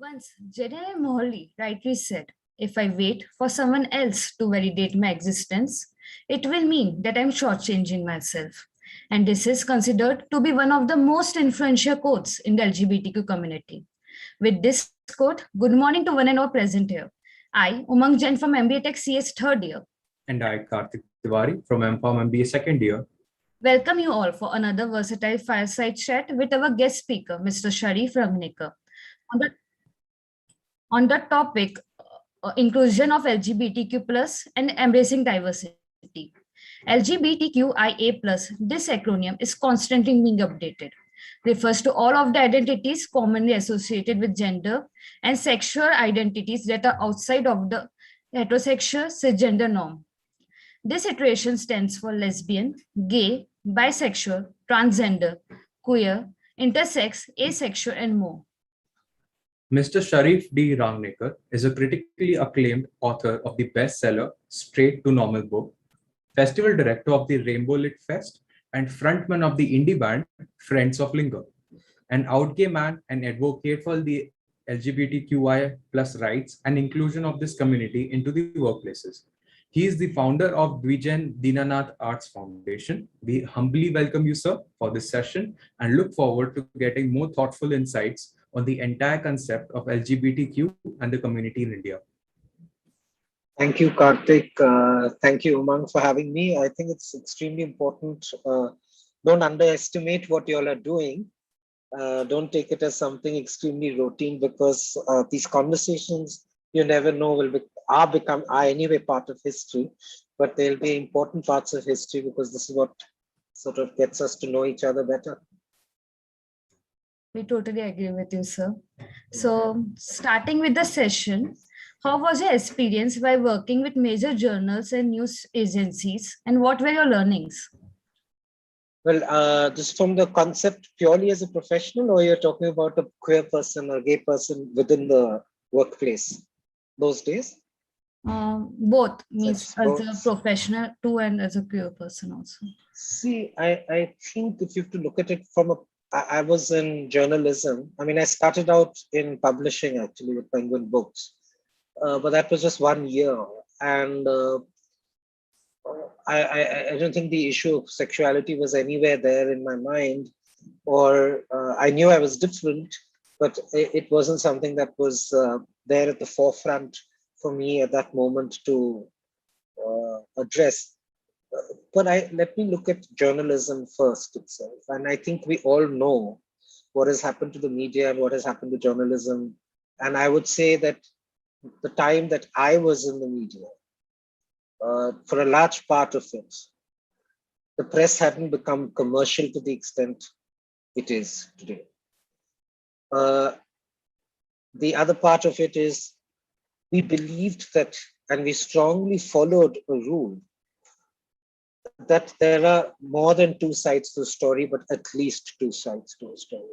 Once Jeremiah Morley rightly said, if I wait for someone else to validate my existence, it will mean that I'm shortchanging myself. And this is considered to be one of the most influential quotes in the LGBTQ community. With this quote, good morning to one and all present here. I, Umang Jain from MBA Tech CS third year. And I, Karthik Tiwari from MFOM MBA second year. Welcome you all for another versatile fireside chat with our guest speaker, Mr. Sharif Rangnekar. On the on the topic inclusion of LGBTQ plus and embracing diversity. LGBTQIA plus, this acronym is constantly being updated, refers to all of the identities commonly associated with gender and sexual identities that are outside of the heterosexual cisgender norm. This iteration stands for lesbian, gay, bisexual, transgender, queer, intersex, asexual, and more. Mr. Sharif D Rangnekar is a critically acclaimed author of the bestseller Straight to Normal book, festival director of the Rainbow Lit Fest, and frontman of the indie band Friends of Linger, an out gay man and advocate for the LGBTQI plus rights and inclusion of this community into the workplaces. He is the founder of Dvijen Dinanath Arts Foundation. We humbly welcome you, sir, for this session and look forward to getting more thoughtful insights on the entire concept of LGBTQ and the community in India. Thank you, Karthik. Thank you, Umang, for having me. I think it's extremely important. Don't underestimate what you all are doing. Don't take it as something extremely routine, because these conversations, you never know, are anyway part of history, but they'll be important parts of history because this is what sort of gets us to know each other better. We totally agree with you, sir. So, starting with the session, how was your experience by working with major journals and news agencies, and what were your learnings? Well, just from the concept purely as a professional, or you're talking about a queer person or gay person within the workplace those days? Both, means as both. a professional too and as a queer person also. See, I think if you have to look at it from I was in journalism. I mean, I started out in publishing actually with Penguin Books, but that was just 1 year. And I don't think the issue of sexuality was anywhere there in my mind, or I knew I was different, but it wasn't something that was there at the forefront for me at that moment to address. But let me look at journalism first itself. And I think we all know what has happened to the media and what has happened to journalism. And I would say that the time that I was in the media, for a large part of it, the press hadn't become commercial to the extent it is today. The other part of it is we believed that, and we strongly followed a rule, that there are more than two sides to a story, but at least two sides to a story.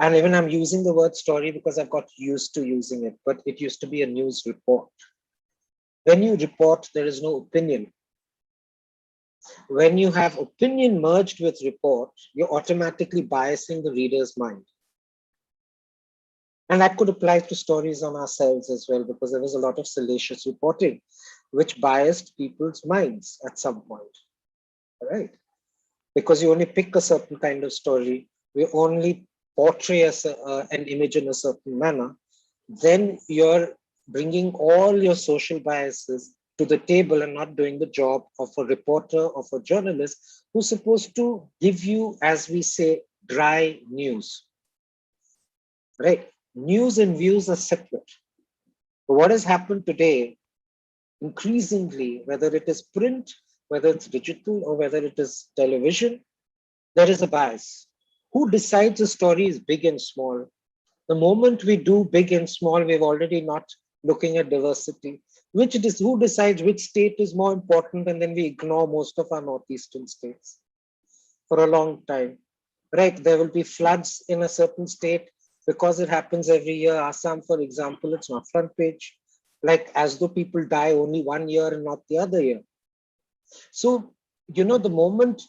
And even I'm using the word story because I've got used to using it, but it used to be a news report. When you report, there is no opinion. When you have opinion merged with report, you're automatically biasing the reader's mind. And that could apply to stories on ourselves as well, because there was a lot of salacious reporting, which biased people's minds at some point. Right? Because you only pick a certain kind of story, you only portray an image in a certain manner, then you're bringing all your social biases to the table and not doing the job of a reporter, of a journalist who's supposed to give you, as we say, dry news. Right? News and views are separate. But what has happened today, increasingly, whether it is print, whether it's digital or whether it is television, there is a bias. Who decides a story is big and small? The moment we do big and small, we're already not looking at diversity. Who decides which state is more important, and then we ignore most of our northeastern states for a long time. Right? There will be floods in a certain state because it happens every year. Assam, for example, it's not front page. Like as though people die only 1 year and not the other year. So, the moment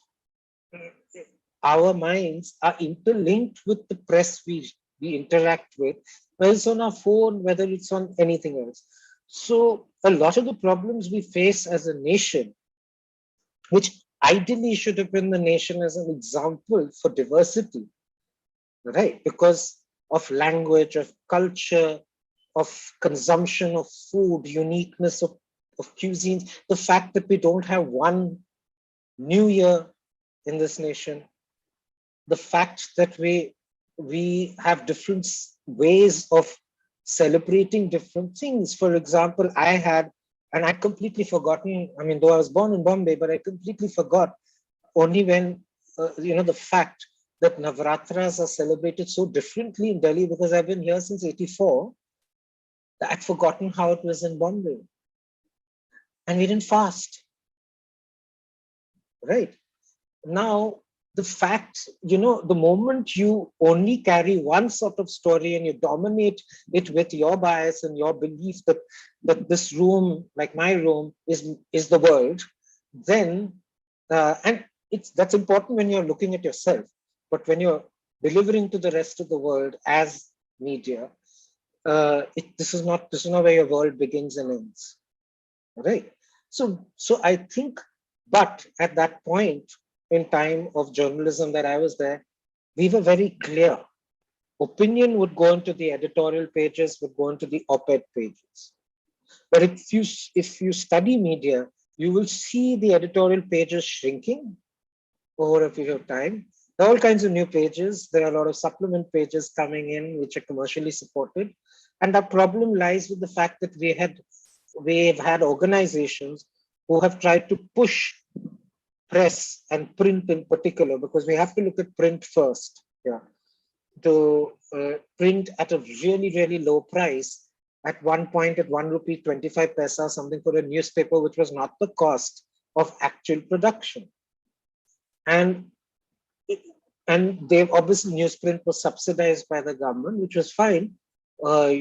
our minds are interlinked with the press we interact with, whether it's on our phone, whether it's on anything else. So a lot of the problems we face as a nation, which ideally should have been the nation as an example for diversity, right? Because of language, of culture, of consumption of food, uniqueness of cuisines, the fact that we don't have one New Year in this nation, the fact that we have different ways of celebrating different things. For example, I had, and I'd completely forgotten, I mean, though I was born in Bombay, but I completely forgot only when, the fact that Navratras are celebrated so differently in Delhi, because I've been here since 84, that I'd forgotten how it was in Bombay. And we didn't fast, right? Now, the fact, the moment you only carry one sort of story and you dominate it with your bias and your belief that this room, like my room, is the world, then, and that's important when you're looking at yourself, but when you're delivering to the rest of the world as media, this is not where your world begins and ends, right? So I think, but at that point in time of journalism that I was there, we were very clear. Opinion would go into the editorial pages, would go into the op-ed pages. But if you study media, you will see the editorial pages shrinking over a period of time. There are all kinds of new pages. There are a lot of supplement pages coming in, which are commercially supported. And our problem lies with the fact that we've had organizations who have tried to push press and print in particular, because we have to look at print first, to print at a really, really low price. At one point, at 1 rupee 25 paisa, something for a newspaper, which was not the cost of actual production. And they've obviously, newsprint was subsidized by the government, which was fine.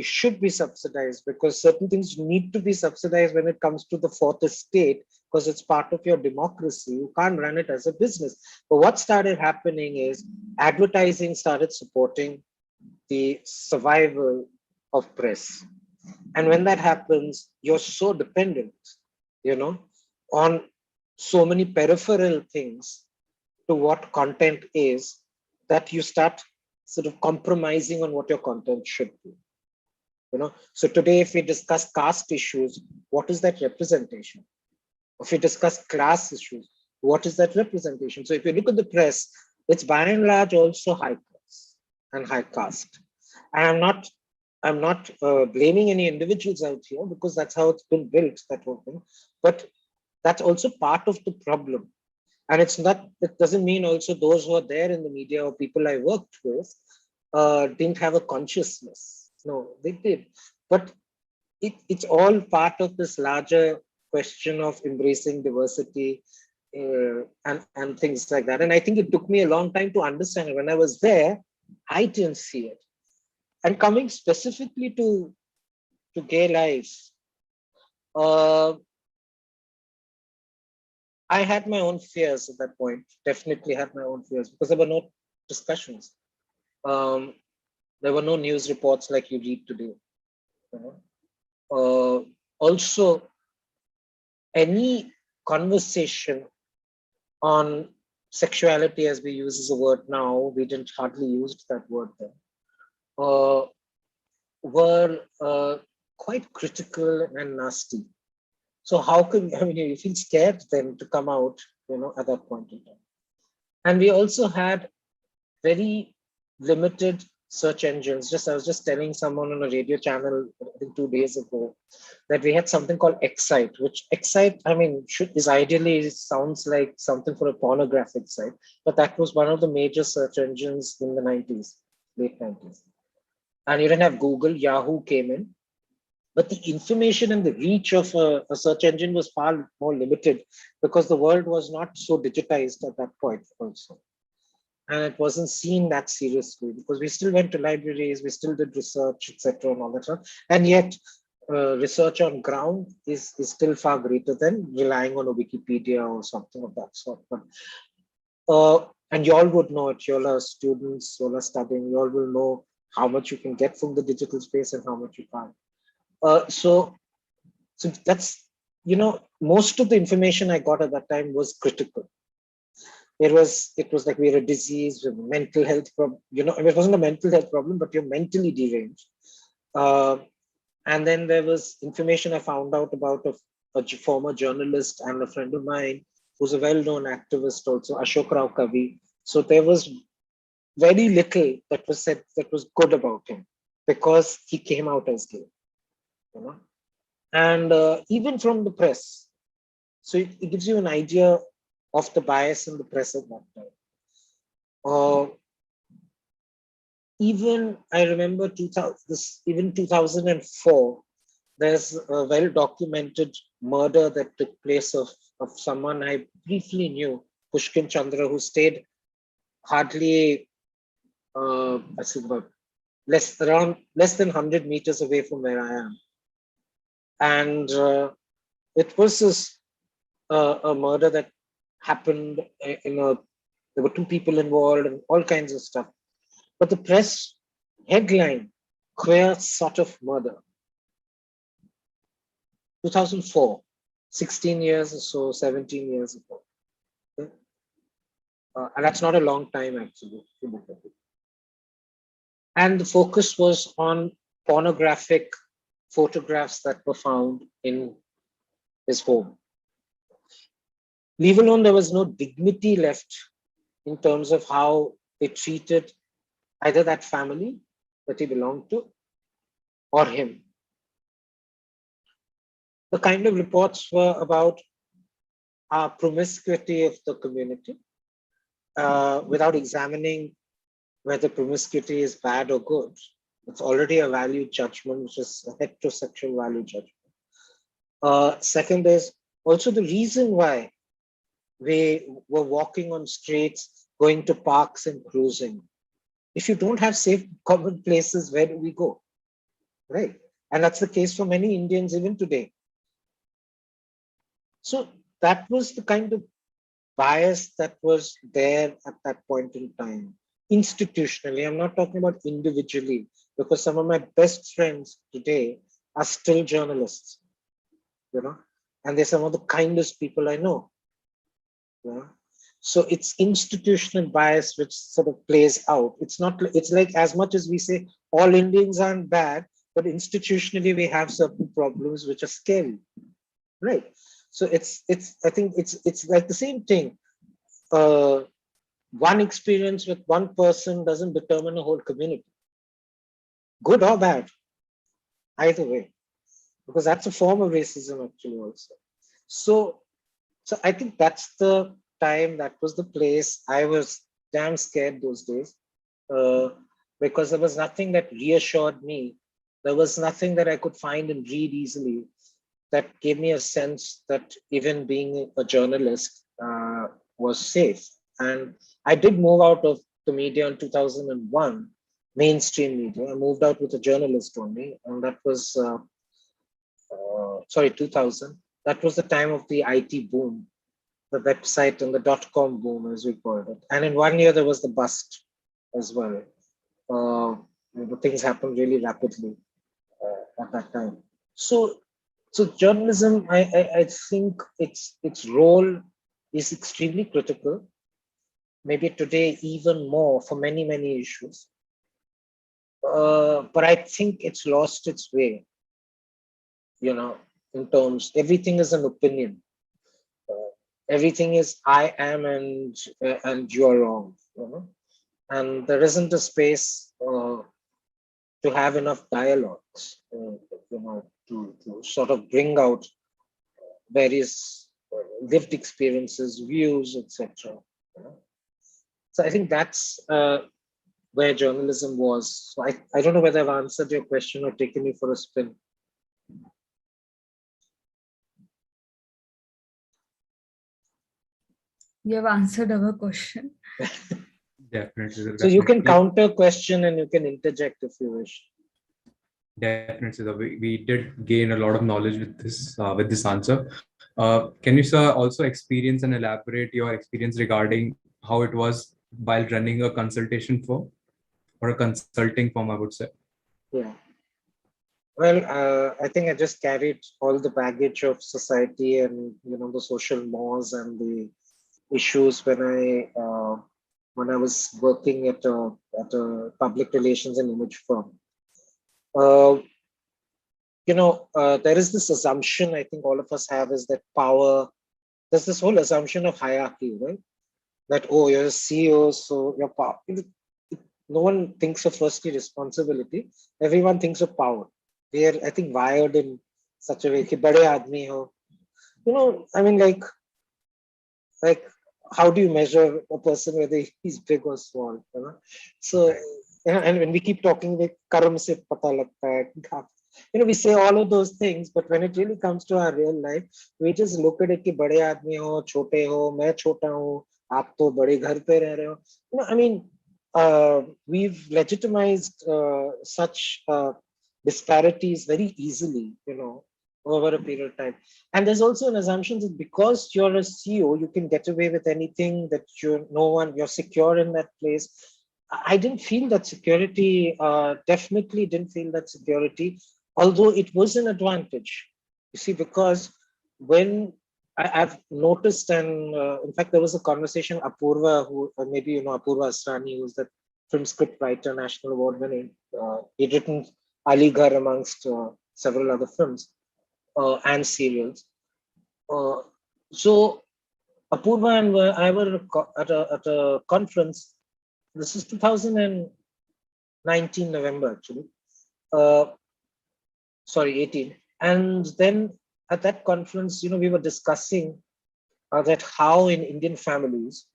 Should be subsidized, because certain things need to be subsidized when it comes to the fourth estate, because it's part of your democracy. You can't run it as a business. But what started happening is advertising started supporting the survival of press. And when that happens, you're so dependent, on so many peripheral things to what content is, that you start sort of compromising on what your content should be. So today, if we discuss caste issues, what is that representation? If we discuss class issues, what is that representation? So if you look at the press, it's by and large also high class and high caste. And I'm not blaming any individuals out here, because that's how it's been built, that whole thing. But that's also part of the problem. And it doesn't mean also those who are there in the media or people I worked with didn't have a consciousness. No, they did. But it's all part of this larger question of embracing diversity and things like that. And I think it took me a long time to understand it. When I was there, I didn't see it. And coming specifically to gay life, I had my own fears at that point, definitely had my own fears, because there were no discussions. There were no news reports like you read today. Also, any conversation on sexuality, as we use as a word now, we didn't hardly use that word then, were quite critical and nasty. So how could, you feel scared then to come out, at that point in time. And we also had very limited search engines. I was just telling someone on a radio channel, I think 2 days ago, that we had something called Excite, which Excite, is ideally sounds like something for a pornographic site, but that was one of the major search engines in the 90s, late 90s. And you didn't have Google, Yahoo came in. But the information and the reach of a search engine was far more limited, because the world was not so digitized at that point also. And it wasn't seen that seriously, because we still went to libraries, we still did research, etc., and all that stuff. And yet, research on ground is still far greater than relying on a Wikipedia or something of that sort. And you all would know it. You all are students, you all are studying, you all will know how much you can get from the digital space and how much you can't. So that's, most of the information I got at that time was critical. It was like we had a disease with mental health problem. It wasn't a mental health problem, but you're mentally deranged. And then there was information I found out about a former journalist and a friend of mine who's a well-known activist also, Ashok Rao Kavi. So there was very little that was said that was good about him because he came out as gay. And even from the press. So it gives you an idea of the bias in the press at that time. Even I remember 2004, there's a well-documented murder that took place of someone I briefly knew, Pushkin Chandra, who stayed hardly, I think about less than 100 meters away from where I am. And it was a murder that happened there were two people involved and all kinds of stuff. But the press headline, queer sort of murder. 2004, 16 years or so, 17 years ago. Okay? And that's not a long time, actually. And the focus was on pornographic photographs that were found in his home. Leave alone, there was no dignity left in terms of how they treated either that family that he belonged to or him. The kind of reports were about promiscuity of the community without examining whether promiscuity is bad or good. It's already a value judgment, which is a heterosexual value judgment. Second is also the reason why we were walking on streets, going to parks and cruising. If you don't have safe common places, where do we go? Right? And that's the case for many Indians even today. So that was the kind of bias that was there at that point in time. Institutionally, I'm not talking about individually, because some of my best friends today are still journalists, and they're some of the kindest people I know. So it's institutional bias which sort of plays out. It's like as much as we say all Indians aren't bad, but institutionally we have certain problems which are scary, right? So I think it's like the same thing. One experience with one person doesn't determine a whole community, good or bad, either way, because that's a form of racism actually also. So I think that's the time, that was the place. I was damn scared those days because there was nothing that reassured me. There was nothing that I could find and read easily that gave me a sense that even being a journalist was safe. And I did move out of the media in 2001, mainstream media. I moved out with a journalist only, and that was, 2000. That was the time of the IT boom, the website and the .com boom, as we called it. And in 1 year, there was the bust as well. Things happened really rapidly at that time. So journalism, I think its role is extremely critical. Maybe today even more for many, many issues. But I think it's lost its way, in terms, everything is an opinion. Everything is I am and you're wrong, and there isn't a space to have enough dialogues, to sort of bring out various lived experiences, views, etc. So I think that's where journalism was. So I don't know whether I've answered your question or taken you for a spin. You have answered our question. Definitely. So you can counter question and you can interject if you wish. Definitely, we did gain a lot of knowledge with this answer. Can you, sir, also experience and elaborate your experience regarding how it was while running a consultation firm or a consulting firm, I would say? Yeah. Well, I think I just carried all the baggage of society and the social mores and the issues when I was working at a public relations and image firm. Uh, there is this assumption I think all of us have is that power. There's this whole assumption of hierarchy, right? That you're a CEO, so your power. No one thinks of firstly responsibility. Everyone thinks of power. They are, I think, wired in such a way कि बड़े आदमी हो. I mean, like how do you measure a person whether he's big or small? So, and when we keep talking, like कर्म से पता लगता है. We say all of those things, but when it really comes to our real life, we just look at it कि बड़े आदमी हो, छोटे हो, मैं छोटा हूँ, आप तो बड़े घर पे रह रहे हो. I mean, we've legitimized such disparities very easily, over a period of time. And there's also an assumption that because you're a CEO, you can get away with anything, that you're secure in that place. I didn't feel that security, definitely didn't feel that security, although it was an advantage. You see, because when I've noticed, and in fact, there was a conversation, Apurva, who maybe Apurva Asrani, who's the film script writer, national award winning. He'd written Ali Ghar amongst several other films and serials. So Apurva and I were at a conference. This is 2019 November, actually. Sorry, 18. And then at that conference, we were discussing that how in Indian families,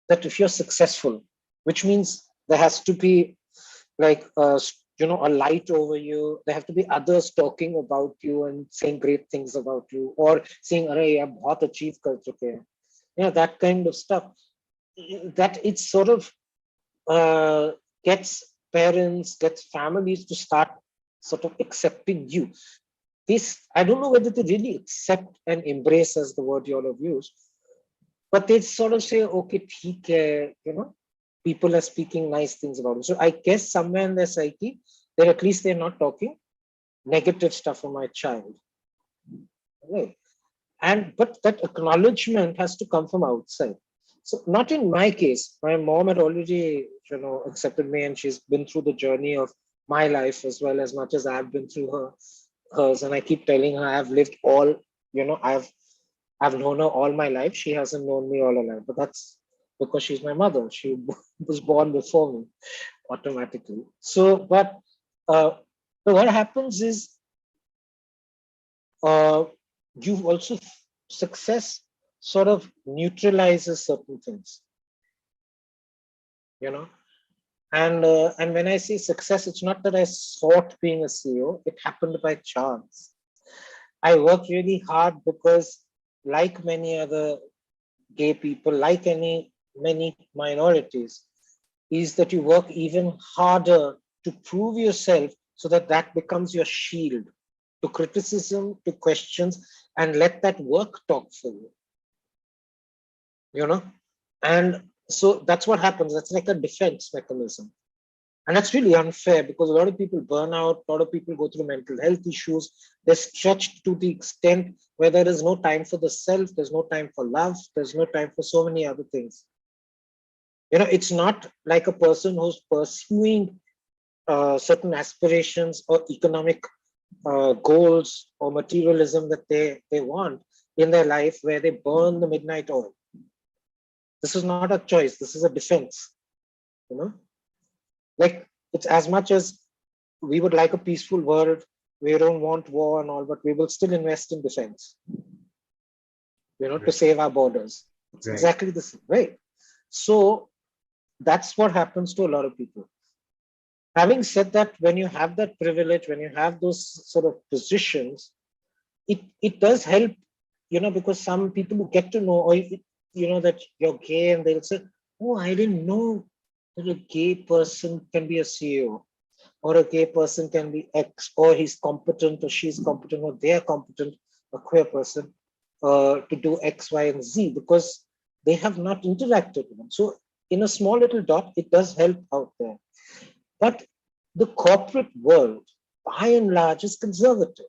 that if you're successful, which means there has to be like a light over you. There have to be others talking about you and saying great things about you, or saying, "Arey, aap bahut achieve kar chuke hain." That kind of stuff. That it sort of gets parents, gets families to start sort of accepting you. This, I don't know whether to really accept and embrace as the word you all have used, but they sort of say, okay, theek hai, people are speaking nice things about it. So I guess somewhere in their psyche, that at least they're not talking negative stuff for my child. Right? But that acknowledgement has to come from outside. So not in my case. My mom had already, accepted me, and she's been through the journey of my life as well as much as I've been through hers. And I keep telling her I've lived all, I've known her all my life. She hasn't known me all her life, but that's because she's my mother. She was born before me automatically. So, but what happens is you also, success sort of neutralizes certain things, And when I say success, it's not that I sought being a CEO. It happened by chance. I worked really hard because, like many other gay people, like many minorities, is that you work even harder to prove yourself so that becomes your shield to criticism, to questions, and let that work talk for you. And so that's what happens. That's like a defense mechanism. And that's really unfair because a lot of people burn out, a lot of people go through mental health issues. They're stretched to the extent where there is no time for the self, there's no time for love, there's no time for so many other things. It's not like a person who's pursuing certain aspirations or economic goals or materialism that they want in their life where they burn the midnight oil. This is not a choice. This is a defense. Like it's as much as we would like a peaceful world, we don't want war and all, but we will still invest in defense, right, to save our borders. It's exactly the same, right? So that's what happens to a lot of people. Having said that, when you have that privilege, when you have those sort of positions, it does help, because some people who get to know, or that you're gay, and they'll say, "Oh, I didn't know that a gay person can be a CEO, or a gay person can be X, or he's competent, or she's competent, or they're competent, a queer person, to do X, Y, and Z," because they have not interacted with them. So in a small little dot, it does help out there. But the corporate world, by and large, is conservative.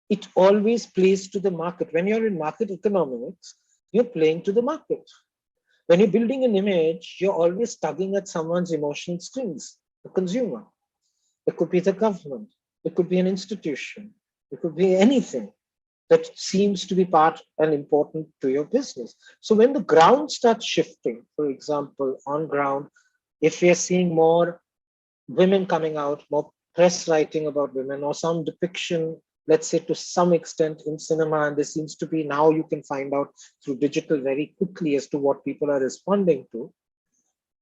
It always plays to the market. When you're in market economics, you're playing to the market. When you're building an image, you're always tugging at someone's emotional strings, the consumer. It could be the government. It could be an institution. It could be anything that seems to be part and important to your business. So when the ground starts shifting, for example, on ground, if we are seeing more women coming out, more press writing about women, or some depiction, let's say to some extent in cinema, and there seems to be now you can find out through digital very quickly as to what people are responding to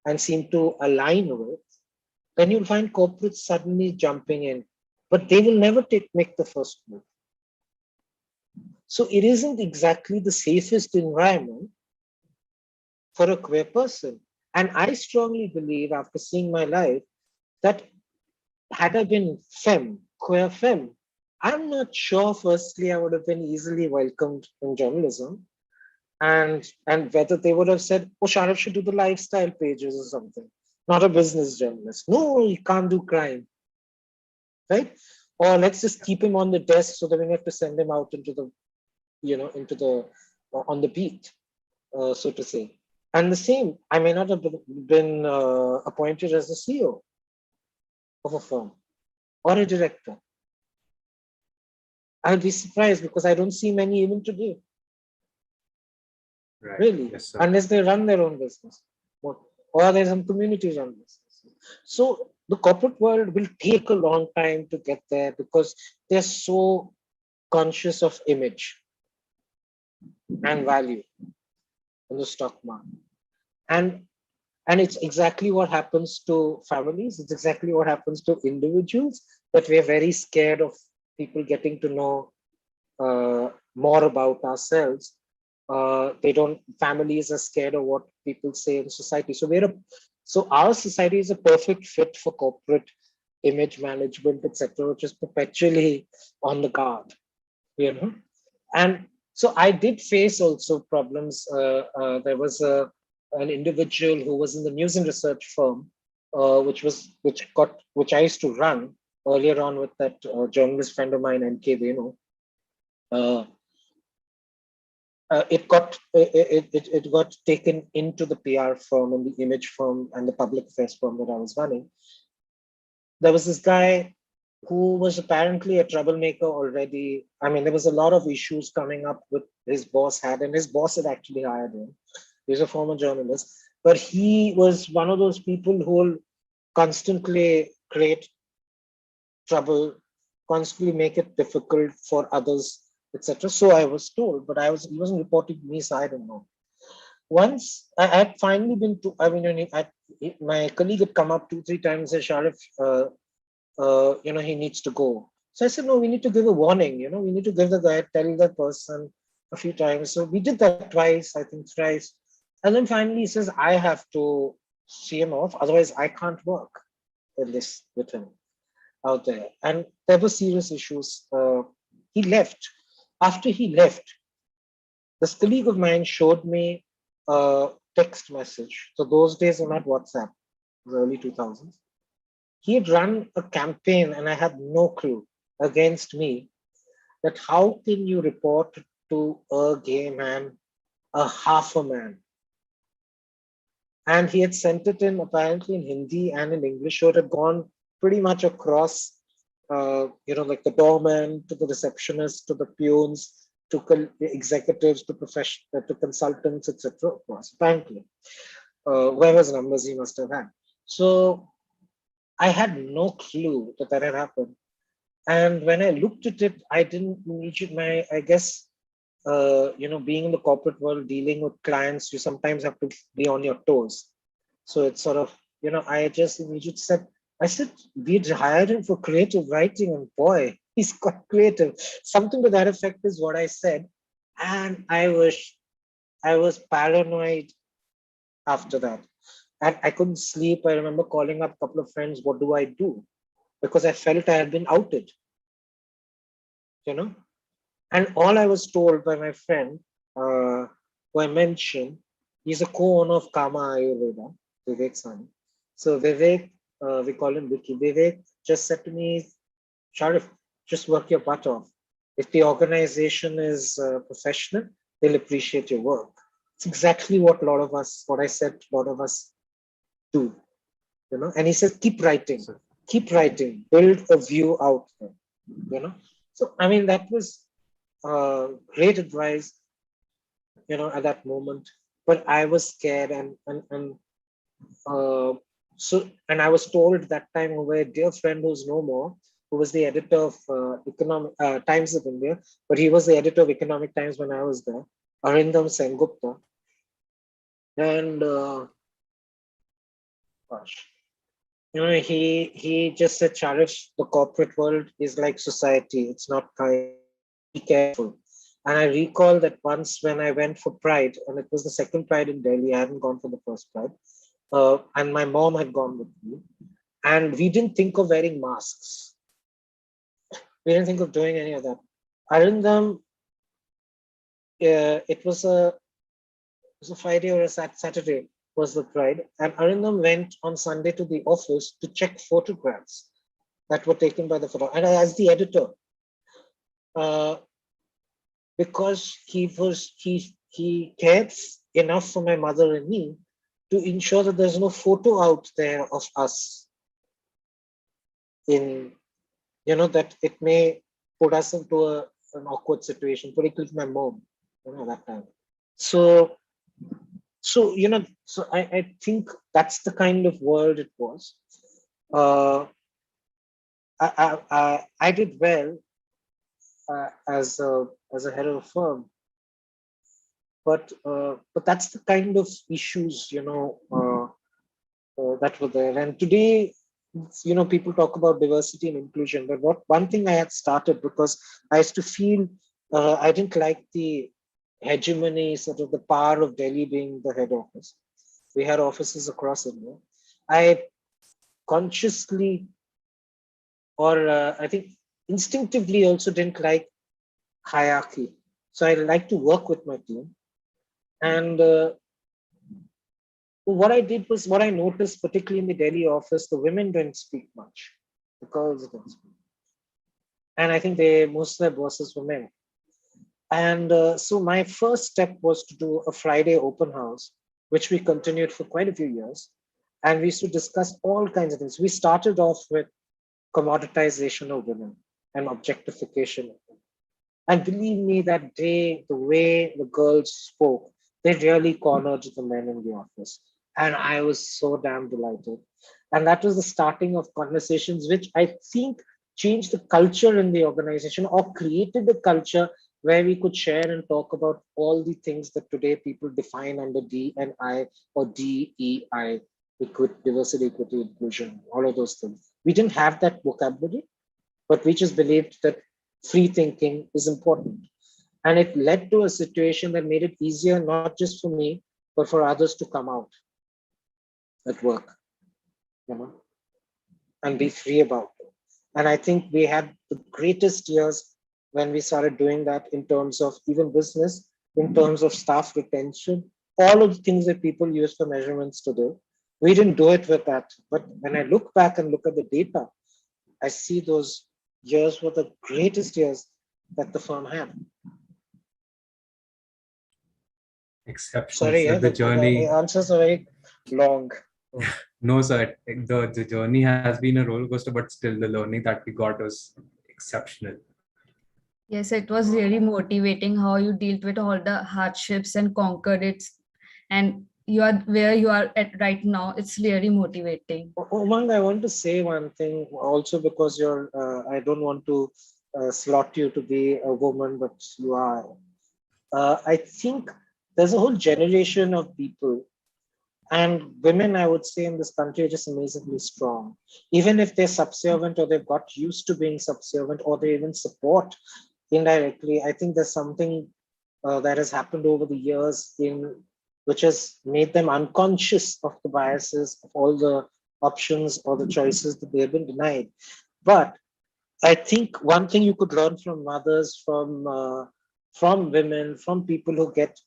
and seem to align with, then you'll find corporates suddenly jumping in, but they will never make the first move. So it isn't exactly the safest environment for a queer person. And I strongly believe, after seeing my life, that had I been queer femme, I'm not sure, firstly, I would have been easily welcomed in journalism. And whether they would have said, oh, Sharif should do the lifestyle pages or something, not a business journalist. No, he can't do crime, right? Or let's just keep him on the desk so that we have to send him out into the, on the beat, so to say. And the same, I may not have been appointed as the CEO of a firm or a director. I'll be surprised because I don't see many even today. Right. Really, Yes, sir. unless they run their own business, or there's some communities run business. So the corporate world will take a long time to get there because they're so conscious of image and value in the stock market. And it's exactly what happens to families. It's exactly what happens to individuals, that we're very scared of people getting to know more about ourselves. Families are scared of what people say in society. So our society is a perfect fit for corporate image management, etc., which is perpetually on the guard, And so I did face also problems. There was an individual who was in the news and research firm, which I used to run earlier on with that journalist friend of mine, NK Venu. It got taken into the PR firm and the image firm and the public affairs firm that I was running. There was this guy who was apparently a troublemaker already. I mean, there was a lot of issues coming up with his boss and his boss had actually hired him. He's a former journalist, but he was one of those people who will constantly create trouble, constantly make it difficult for others, etc. So I was told, but he wasn't reporting to me, so I don't know. Once I had finally been to, my colleague had come up 2-3 times and said, Sharif, he needs to go. So I said, no, we need to give a warning, we need to give tell the person a few times. So we did that twice, I think thrice. And then finally he says, I have to see him off, otherwise I can't work in this with him out there. And there were serious issues. He left. After he left, this colleague of mine showed me a text message. So those days were not WhatsApp, the early 2000s. He had run a campaign, and I had no clue, against me, that how can you report to a gay man, a half a man? And he had sent it in apparently in Hindi and in English. So it had gone pretty much across, like the doorman to the receptionist, to the peons, to executives, to consultants, etc. Across, apparently, whoever's numbers he must have had. So I had no clue that had happened. And when I looked at it, I didn't immediately, I guess, being in the corporate world, dealing with clients, you sometimes have to be on your toes. So it's sort of, I just immediately said, we'd hired him for creative writing, and boy, he's quite creative. Something to that effect is what I said. And I was paranoid after that. And I couldn't sleep. I remember calling up a couple of friends, what do I do? Because I felt I had been outed, And all I was told by my friend who I mentioned, he's a co-owner of Kama Ayurveda, Vivek Sani. So Vivek, we call him Vicky. Vivek just said to me, Sharif, just work your butt off. If the organization is professional, they'll appreciate your work. It's exactly what what I said, a lot of us do. And he says, keep writing, build a view out there. So, I mean, that was great advice, at that moment. But I was scared, and I was told that time by a dear friend who's no more, who was the editor of Times of India, but he was the editor of Economic Times when I was there, Arindam Sengupta. And gosh, he just said, Sharif, the corporate world is like society. It's not kind. Be careful. And I recall that once when I went for Pride, and it was the second Pride in Delhi, I hadn't gone for the first Pride, and my mom had gone with me, and we didn't think of wearing masks. We didn't think of doing any of that. Arindam, it was a Friday or a Saturday was the Pride, and Arindam went on Sunday to the office to check photographs that were taken by the photographer. And as the editor, because he cared enough for my mother and me to ensure that there's no photo out there of us in, that it may put us into an awkward situation, particularly my mom, that time. So I think that's the kind of world it was. I did well as a head of a firm, but that's the kind of issues that were there. And today, people talk about diversity and inclusion, but one thing I had started, because I used to feel I didn't like the hegemony, sort of the power of Delhi being the head office. We had offices across India. I consciously, or I think instinctively, also didn't like hierarchy. So I like to work with my team. And what I did was, what I noticed, particularly in the Delhi office, the women didn't speak much. The girls didn't speak. And I think most of their bosses were men. And so my first step was to do a Friday open house, which we continued for quite a few years. And we used to discuss all kinds of things. We started off with commoditization of women and objectification of women. And believe me, that day, the way the girls spoke, they really cornered the men in the office. And I was so damn delighted. And that was the starting of conversations, which I think changed the culture in the organization, or created a culture where we could share and talk about all the things that today people define under D&I or DEI, diversity, equity, inclusion, all of those things. We didn't have that vocabulary, but we just believed that free thinking is important. And it led to a situation that made it easier, not just for me, but for others to come out at work, and be free about it. And I think we had the greatest years when we started doing that, in terms of even business, in terms of staff retention, all of the things that people use for measurements today. We didn't do it with that. But when I look back and look at the data, I see those years were the greatest years that the firm had. Exceptional. Sorry, So the journey. The answers are very long. No, sir. The journey has been a roller coaster, but still the learning that we got was exceptional. Yes, it was really motivating how you dealt with all the hardships and conquered it. And you are where you are at right now. It's really motivating. Umang, I want to say one thing also, because I don't want to slot you to be a woman, but you are. I think there's a whole generation of people, and women, I would say, in this country are just amazingly strong. Even if they're subservient, or they've got used to being subservient, or they even support indirectly, I think there's something that has happened over the years which has made them unconscious of the biases, of all the options or the choices that they have been denied. But I think one thing you could learn from mothers, from women, from people who get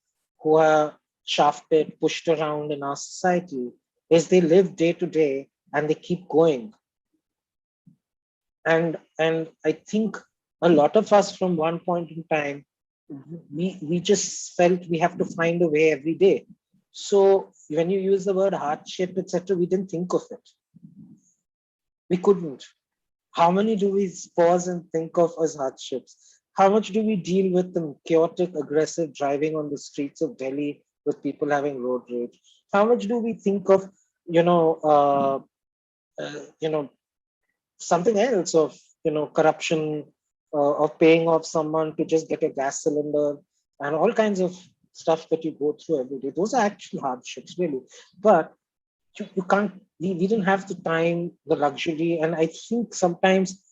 who are shafted, pushed around in our society is they live day to day and they keep going. And I think a lot of us from one point in time, we just felt we have to find a way every day. So when you use the word hardship, etc., we didn't think of it. We couldn't. How many do we pause and think of as hardships? How much do we deal with the chaotic, aggressive driving on the streets of Delhi with people having road rage? How much do we think of, something else of, corruption, of paying off someone to just get a gas cylinder and all kinds of stuff that you go through every day? Those are actual hardships, really. But you can't, we didn't have the time, the luxury. And I think sometimes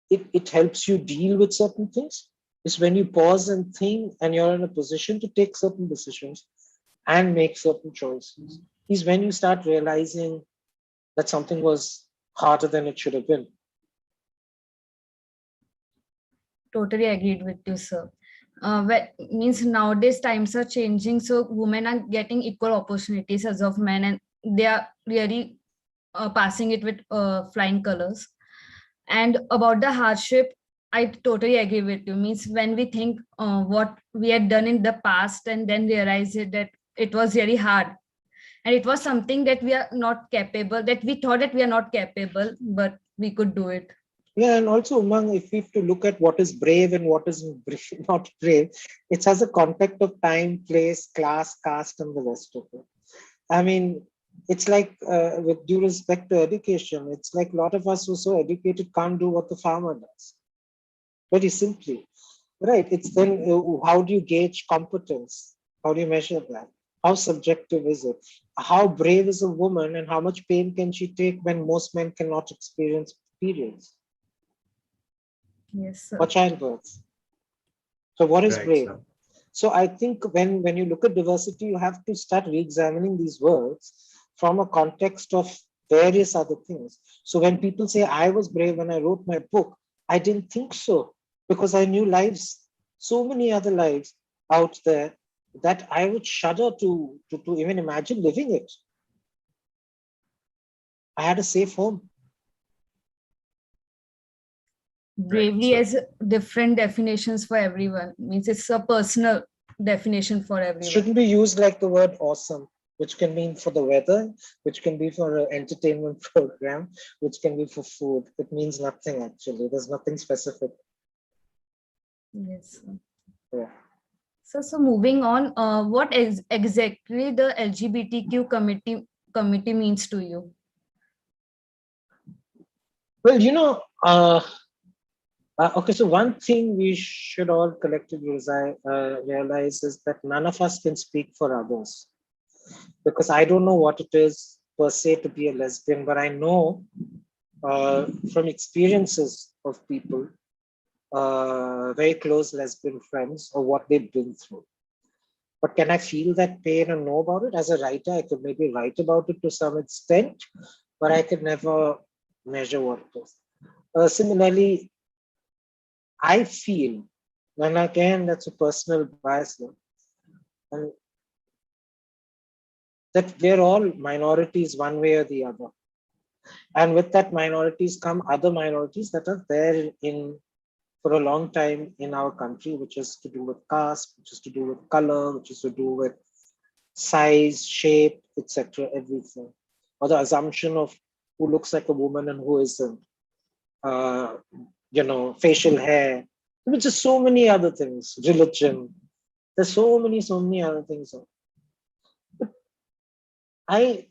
it helps you deal with certain things is when you pause and think and you're in a position to take certain decisions and make certain choices, is when you start realizing that something was harder than it should have been. Totally agreed with you, sir. Means nowadays times are changing, so women are getting equal opportunities as of men, and they are really passing it with flying colors. And about the hardship, I totally agree with you. Means when we think what we had done in the past and then realize it that it was really hard, and it was something that we are not capable, that we thought that we are not capable, but we could do it. Yeah, and also, Umang, if we have to look at what is brave and what is not brave, it has a context of time, place, class, caste, and the rest of it. I mean, it's like, with due respect to education, it's like a lot of us who are so educated can't do what the farmer does. Very simply, right? It's then, how do you gauge competence? How do you measure that? How subjective is it? How brave is a woman and how much pain can she take when most men cannot experience periods Yes, or sir. childbirth? So what is Right, brave? sir. So I think when you look at diversity, you have to start re-examining these words from a context of various other things. So when people say I was brave when I wrote my book, I didn't think so, because I knew lives, so many other lives out there that I would shudder to even imagine living it. I had a safe home. Right, Bravery sir. has different definitions for everyone. Means it's a personal definition for everyone. Shouldn't be used like the word awesome, which can mean for the weather, which can be for an entertainment program, which can be for food. It means nothing actually. There's nothing specific. Yes, sir. Yeah. So moving on, what is exactly the LGBTQ committee means to you? Well, okay, so one thing we should all collectively realize is that none of us can speak for others, because I don't know what it is per se to be a lesbian, but I know from experiences of people, very close lesbian friends, or what they've been through. But can I feel that pain and know about it? As a writer, I could maybe write about it to some extent, but I could never measure what it is. Similarly, I feel, and again, that's a personal bias, and that we're all minorities one way or the other. And with that minorities come other minorities that are there in for a long time in our country, which is to do with caste, which is to do with color, which is to do with size, shape, etc., everything. Or the assumption of who looks like a woman and who isn't. Uh, facial hair. Which is so many other things. Religion. There's so many other things. But I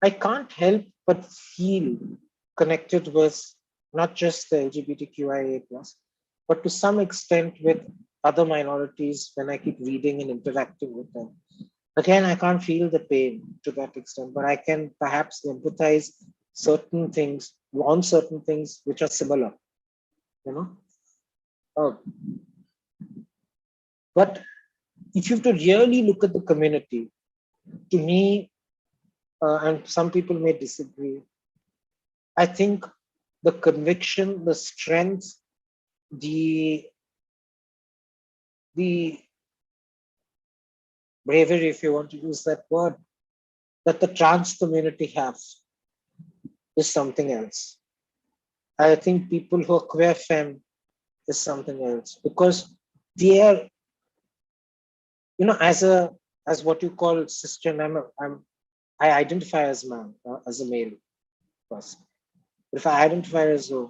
I can't help but feel connected with not just the LGBTQIA plus, but to some extent with other minorities when I keep reading and interacting with them. Again, I can't feel the pain to that extent, but I can perhaps empathize certain things on certain things which are similar, you know. Uh, but if you have to really look at the community, to me, and some people may disagree, I think the conviction, the strength, the the bravery, if you want to use that word, that the trans community have is something else. I think people who are queer femme is something else, because they are, as what you call cisgender. I identify as man, as a male person. But if I identify as a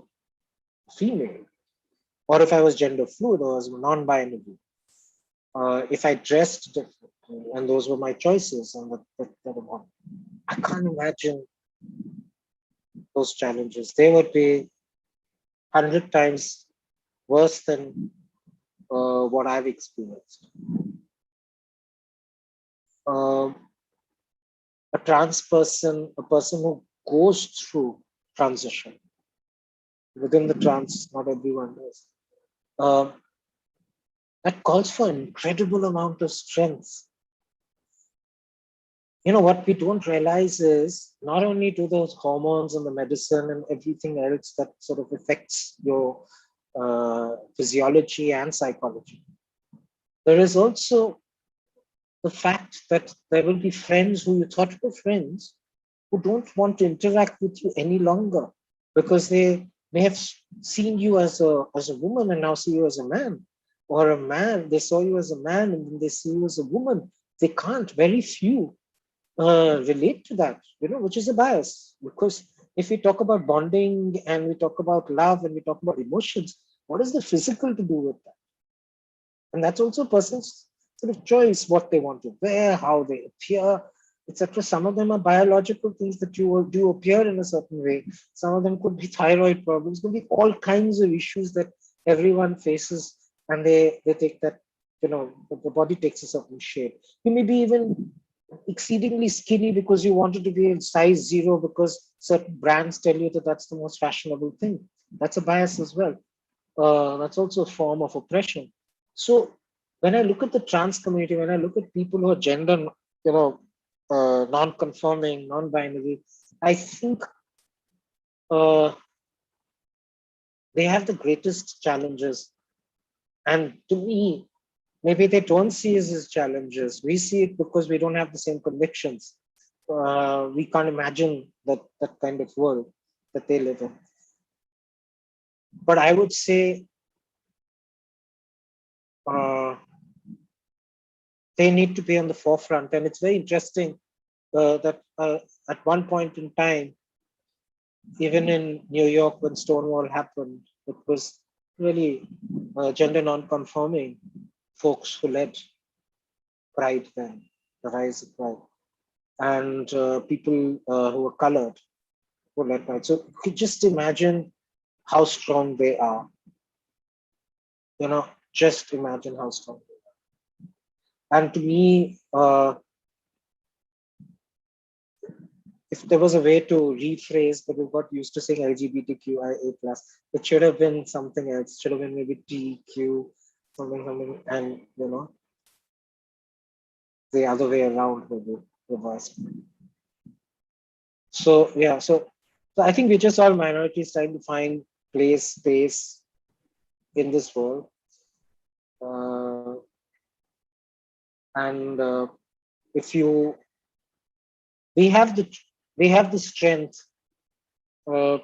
female, or if I was gender fluid or as non-binary, if I dressed differently, and those were my choices, and I can't imagine those challenges. They would be 100 times worse than what I've experienced. Um, a trans person, a person who goes through transition within the trans, not everyone does. That calls for an incredible amount of strength. What we don't realize is not only do those hormones and the medicine and everything else that sort of affects your physiology and psychology, there is also the fact that there will be friends who you thought were friends who don't want to interact with you any longer because they may have seen you as a woman and now see you as a man, or a man, they saw you as a man and then they see you as a woman. They can't, very few relate to that, which is a bias. Because if we talk about bonding and we talk about love and we talk about emotions, what is the physical to do with that? And that's also a person's sort of choice, what they want to wear, how they appear, etc. Some of them are biological things that you do appear in a certain way. Some of them could be thyroid problems, could be all kinds of issues that everyone faces, and they take that, the body takes a certain shape. You may be even exceedingly skinny because you wanted to be in size 0 because certain brands tell you that that's the most fashionable thing. That's a bias as well. That's also a form of oppression. So when I look at the trans community, when I look at people who are gender, non-conforming, non-binary, I think they have the greatest challenges. And to me, maybe they don't see it as challenges. We see it because we don't have the same convictions. We can't imagine that kind of world that they live in. But I would say they need to be on the forefront. And it's very interesting that at one point in time, even in New York, when Stonewall happened, it was really gender non-conforming folks who led Pride then, the rise of Pride, and people who were colored who led Pride. So you could just imagine how strong they are. Just imagine how strong they are. And to me, if there was a way to rephrase, but we got used to saying LGBTQIA+, it should have been something else. It should have been maybe TQ, something, and the other way around, maybe reversed. So yeah, so I think we're just all minorities trying to find space in this world. And if we have the strength to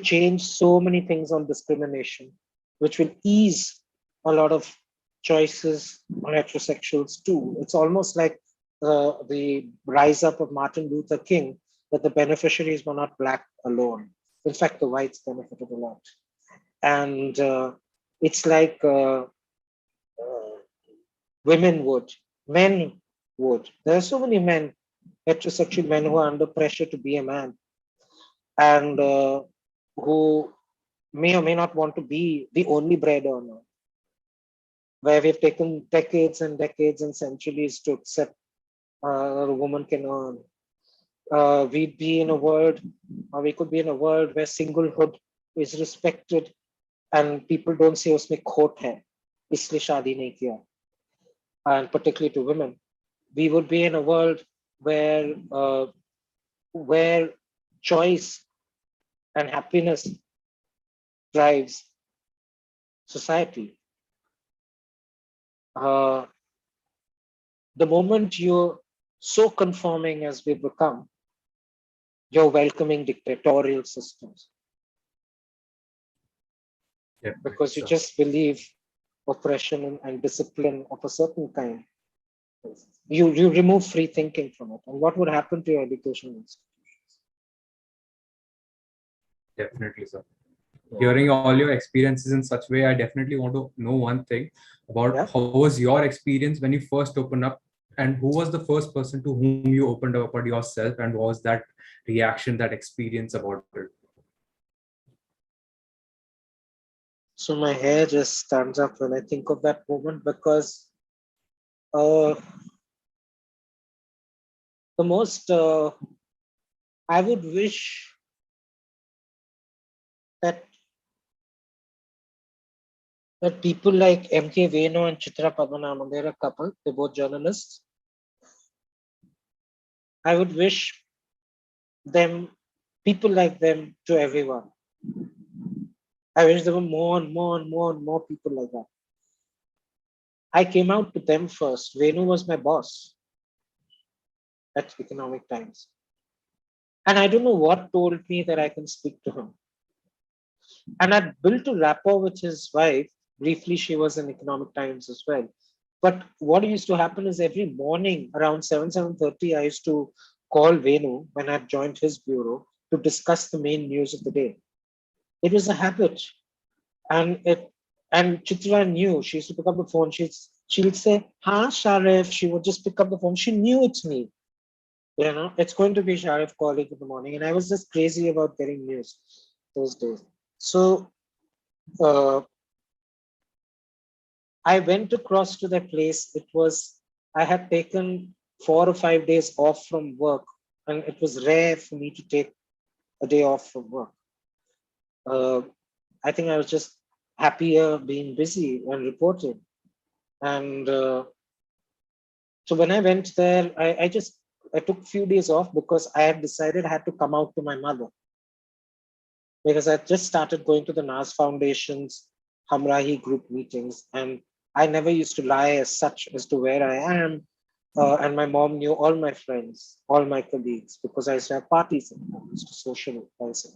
change so many things on discrimination, which will ease a lot of choices on heterosexuals too. It's almost like the rise up of Martin Luther King, that the beneficiaries were not Black alone. In fact, the whites benefited a lot. And it's like women would, men would. There are so many men, heterosexual men, who are under pressure to be a man, and who may or may not want to be the only bread earner, where we've taken decades and decades and centuries to accept that a woman can earn. We'd be in a world, or we could be in a world where singlehood is respected and people don't say usme khot hai, isliye shaadi nahi kiya. And particularly to women, we would be in a world where choice and happiness drives society. The moment you're so conforming as we become, you're welcoming dictatorial systems Definitely, because you sir. just believe oppression and discipline of a certain kind. You remove free thinking from it. And what would happen to your education institutions? Definitely, sir. Hearing all your experiences in such way, I definitely want to know one thing about Yeah. how was your experience when you first opened up, and who was the first person to whom you opened up about yourself, and what was that reaction, that experience about it? So my hair just stands up when I think of that moment because uh, the most I would wish that people like M.K. Venu and Chitra Padmanabhan, they're a couple, they're both journalists. I would wish them, people like them to everyone. I wish there were more and more and more and more people like that. I came out to them first. Venu was my boss at Economic Times. And I don't know what told me that I can speak to him. And I built a rapport with his wife. Briefly, she was in Economic Times as well. But what used to happen is every morning around 7:30, I used to call Venu when I joined his bureau to discuss the main news of the day. It was a habit. And Chitra knew. She used to pick up the phone. She'd say, "Ha, Sharif." She would just pick up the phone. She knew it's me. It's going to be Sharif calling in the morning. And I was just crazy about getting news those days. So uh, I went across to that place. I had taken 4 or 5 days off from work, and it was rare for me to take a day off from work. Uh, I think I was just happier being busy and reporting. And so when I went there, I took a few days off because I had decided I had to come out to my mother because I just started going to the NAS Foundation's Hamrahi group meetings, and I never used to lie as such as to where I am. And my mom knew all my friends, all my colleagues, because I used to have parties and I used to socialize.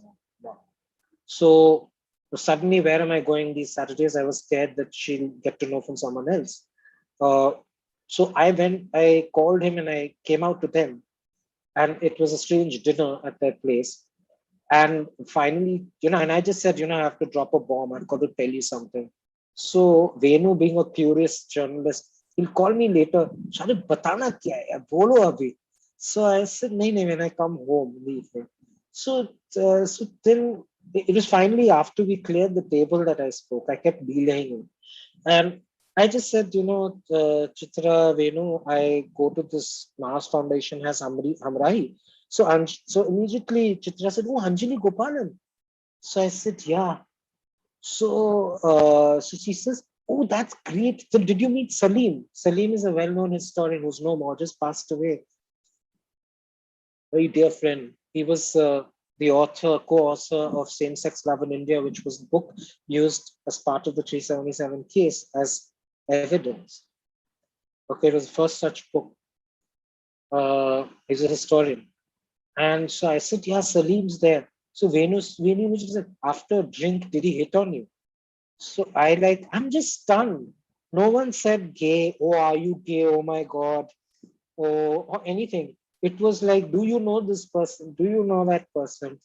So suddenly, where am I going these Saturdays? I was scared that she'll get to know from someone else. Uh, so I called him and I came out to them. And it was a strange dinner at their place. And finally, and I just said, I have to drop a bomb. I've got to tell you something. So Venu, being a curious journalist, he'll call me later. Sharif, batana kya hai? Bolo abhi. So I said, nahi, when I come home in the evening. So then it was finally after we cleared the table that I spoke. I kept delaying him. And I just said, Chitra, Venu, I go to this Mars Foundation has Hamrahi. So immediately Chitra said, "Oh, Anjali Gopalan." So I said, "Yeah." So she says, "Oh, that's great. So did you meet Salim? Salim is a well-known historian who's no more, just passed away. Very dear friend. He was the co-author of Same-Sex Love in India, which was the book used as part of the 377 case as evidence. Okay, it was the first such book. He's a historian. And so I said, yeah, Salim's there. So Venu was like, after a drink, did he hit on you? So I'm just stunned. No one said gay. Oh, are you gay? Oh my God. Or anything. It was like, do you know this person? Do you know that person?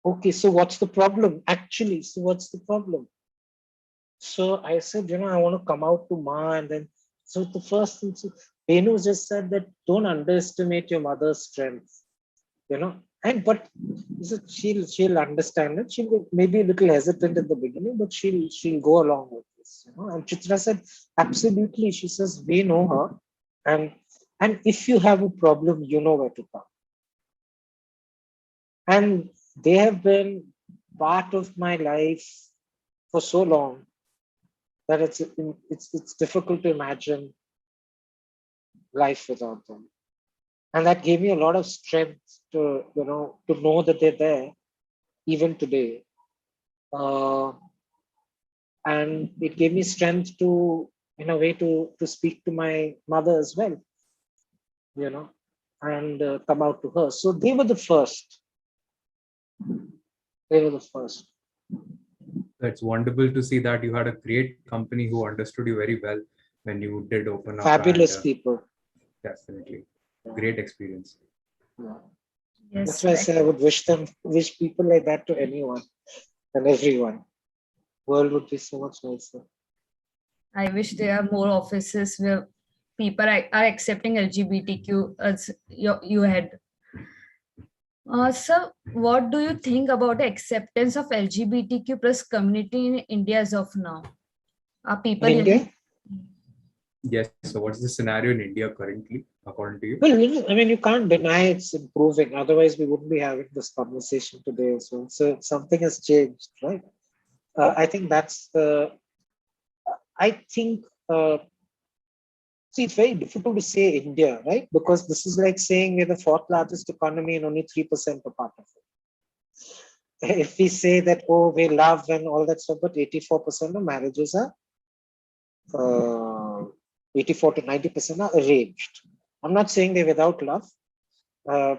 Okay, so what's the problem? Actually, so what's the problem? So I said, I want to come out to Ma. And then, so the first thing, Venu just said that don't underestimate your mother's strength. But she'll understand it. She'll be maybe a little hesitant in the beginning, but she'll go along with this. And Chitra said, absolutely. She says, we know her, and if you have a problem, you know where to come. And they have been part of my life for so long that it's difficult to imagine life without them. And that gave me a lot of strength to know that they're there even today. And it gave me strength to, in a way, to speak to my mother as well. and come out to her. So they were the first. They were the first. It's wonderful to see that you had a great company who understood you very well when you did open up. Fabulous And, people. definitely. Great experience. Yeah. That's Yes, why I say I would wish people like that to anyone and everyone. World would be so much nicer. I wish there are more offices where people are accepting LGBTQ as you had. Sir, what do you think about the acceptance of LGBTQ plus community in India as of now? Are people In India? Yes. So, what's the scenario in India currently, according to you? Well, I mean, you can't deny it's improving. Otherwise, we wouldn't be having this conversation today. So something has changed, right? I think that's the. I think. See, it's very difficult to say India, right? Because this is like saying we're the fourth largest economy and only 3% are part of it. If we say that, oh, we love and all that stuff, but 84% of marriages are, 84 to 90% are arranged. I'm not saying they're without love. Uh,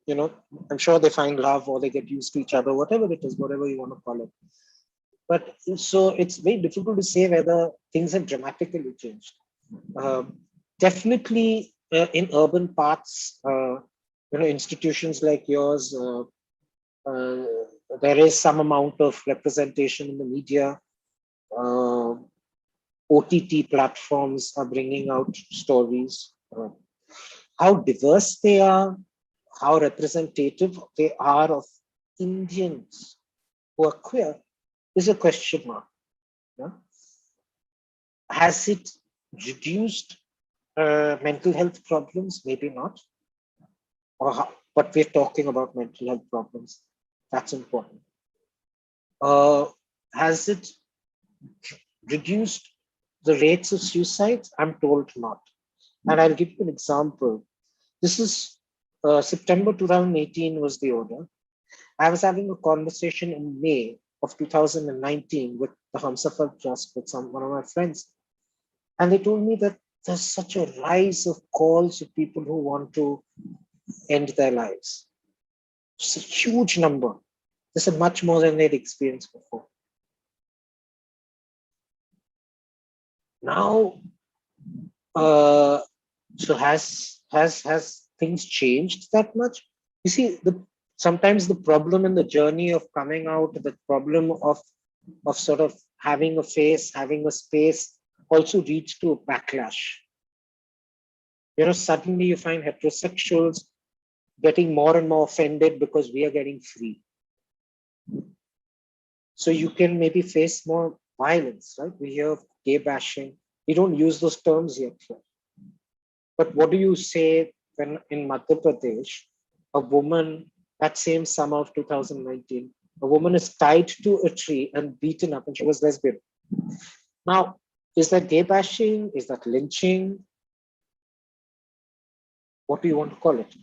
I'm sure they find love or they get used to each other, whatever it is, whatever you want to call it. But so it's very difficult to say whether things have dramatically changed. Definitely in urban parts, institutions like yours, there is some amount of representation in the media. OTT platforms are bringing out stories. How diverse they are, how representative they are of Indians who are queer is a question mark. Yeah? Has it reduced mental health problems? Maybe not. But we're talking about mental health problems. That's important. Has it reduced the rates of suicides? I'm told not. And I'll give you an example. This is September 2018 was the order. I was having a conversation in May of 2019 with the Hamsafar Trust with one of my friends. And they told me that there's such a rise of calls of people who want to end their lives. It's a huge number. This is much more than they'd experienced before. Now, so has things changed that much? You see, sometimes the problem in the journey of coming out, the problem of sort of having a face, having a space, also leads to a backlash. Suddenly you find heterosexuals getting more and more offended because we are getting free. So you can maybe face more violence, right? We hear of gay bashing. We don't use those terms yet. But what do you say when in Madhya Pradesh, a woman, that same summer of 2019, a woman is tied to a tree and beaten up and she was lesbian. Now, is that gay bashing? Is that lynching? What do you want to call it?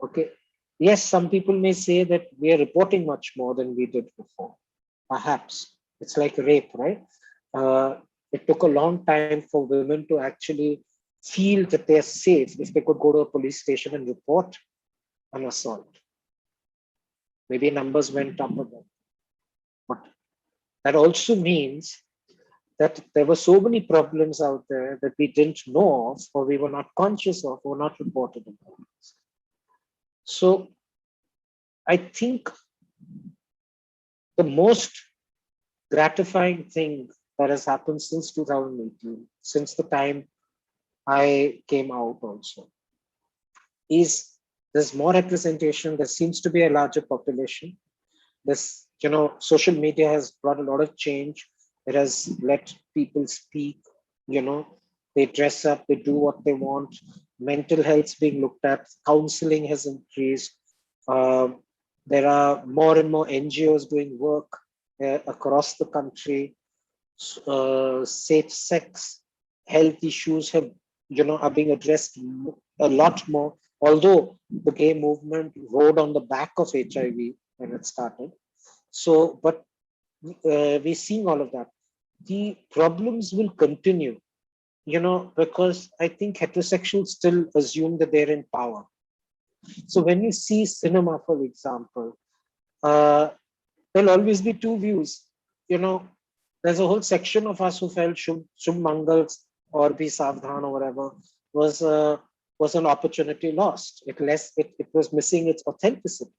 Okay. Yes, some people may say that we are reporting much more than we did before. Perhaps. It's like rape, right? It took a long time for women to actually feel that they're safe if they could go to a police station and report an assault. Maybe numbers went up a bit. But that also means that there were so many problems out there that we didn't know of, or we were not conscious of, or not reported about. So I think the most gratifying thing that has happened since 2018, since the time I came out also, is there's more representation. There seems to be a larger population. This, social media has brought a lot of change. It has let people speak, they dress up, they do what they want. Mental health's being looked at. Counseling has increased. There are more and more NGOs doing work across the country. Safe sex, health issues are being addressed a lot more. Although the gay movement rode on the back of HIV when it started. So, but we're seeing all of that. The problems will continue. because I think heterosexuals still assume that they're in power. So when you see cinema, for example, there'll always be two views. You know, there's a whole section of us who felt Shubh Mangals or Be Savdhan or whatever was was an opportunity lost. It was missing its authenticity.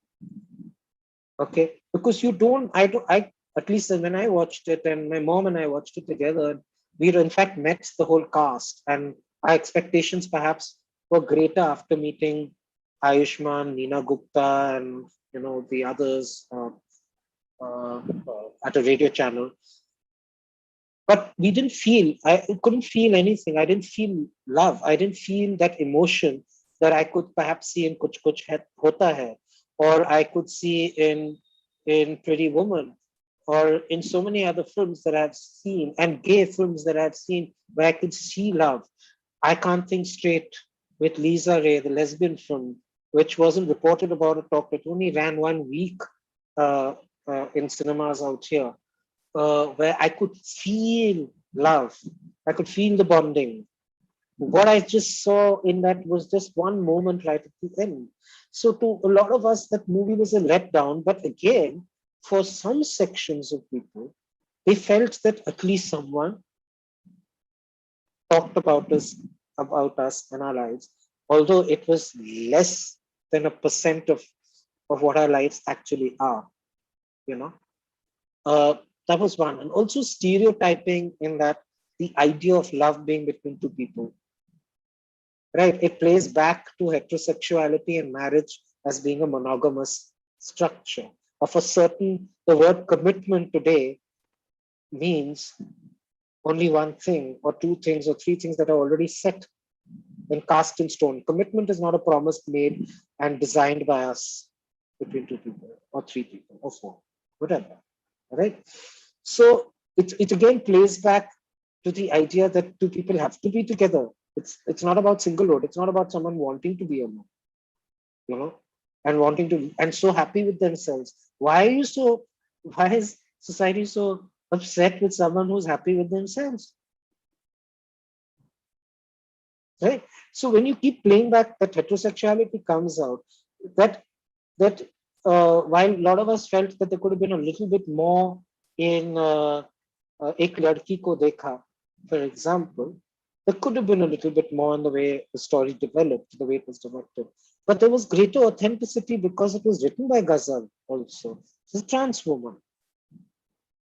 Okay, because I at least when I watched it, and my mom and I watched it together, we in fact met the whole cast, and our expectations perhaps were greater after meeting Ayushman, Neena Gupta, and the others at a radio channel. But we didn't feel, I couldn't feel anything. I didn't feel love. I didn't feel that emotion that I could perhaps see in Kuch Kuch Hota Hai, or I could see in Pretty Woman, or in so many other films that I've seen, and gay films that I've seen where I could see love. I Can't Think Straight with Lisa Ray, the lesbian film, which wasn't reported about or talked. It only ran 1 week in cinemas out here, where I could feel love. I could feel the bonding. What I just saw in that was just one moment right at the end. So to a lot of us, that movie was a letdown. But again, for some sections of people, they felt that at least someone talked about us and our lives, although it was less than a percent of what our lives actually are. You know, that was one. And also stereotyping in that the idea of love being between two people. Right, it plays back to heterosexuality and marriage as being a monogamous structure of a certain. The word commitment today means only one thing, or two things, or three things that are already set and cast in stone. Commitment is not a promise made and designed by us between two people, or three people, or four, whatever. Right. So it again plays back to the idea that two people have to be together. It's not about singlehood. It's not about someone wanting to be alone, and wanting to, and so happy with themselves. Why is society so upset with someone who's happy with themselves? Right. So when you keep playing back, that heterosexuality comes out, that while a lot of us felt that there could have been a little bit more in Ek Ladki Ko Dekha, for example, there could have been a little bit more in the way the story developed, the way it was directed. But there was greater authenticity because it was written by Ghazal also. She's a trans woman.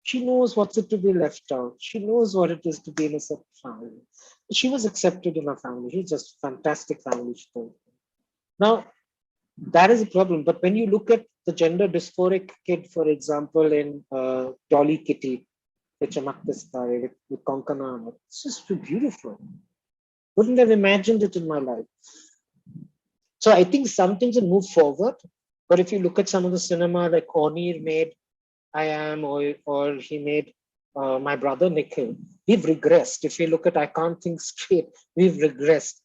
She knows what's it to be left out. She knows what it is to be in a certain family. She was accepted in her family. She's just a fantastic family. Now, that is a problem. But when you look at the gender dysphoric kid, for example, in Dolly Kitty, with Konkana, it's just too beautiful. Wouldn't have imagined it in my life. So I think some things will move forward. But if you look at some of the cinema like Onir made I Am, or he made My Brother Nikhil, we've regressed. If you look at I Can't Think Straight, we've regressed.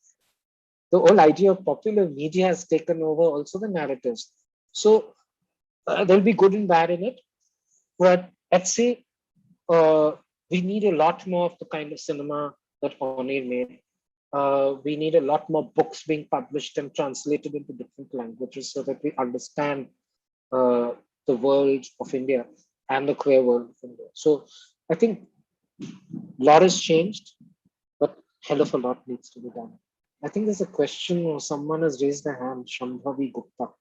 The whole idea of popular media has taken over also the narratives. So there'll be good and bad in it. But let's say we need a lot more of the kind of cinema that Onir made. We need a lot more books being published and translated into different languages so that we understand the world of India and the queer world of India. So I think a lot has changed, but hell of a lot needs to be done. I think there's a question, or someone has raised their hand, Shambhavi Gupta.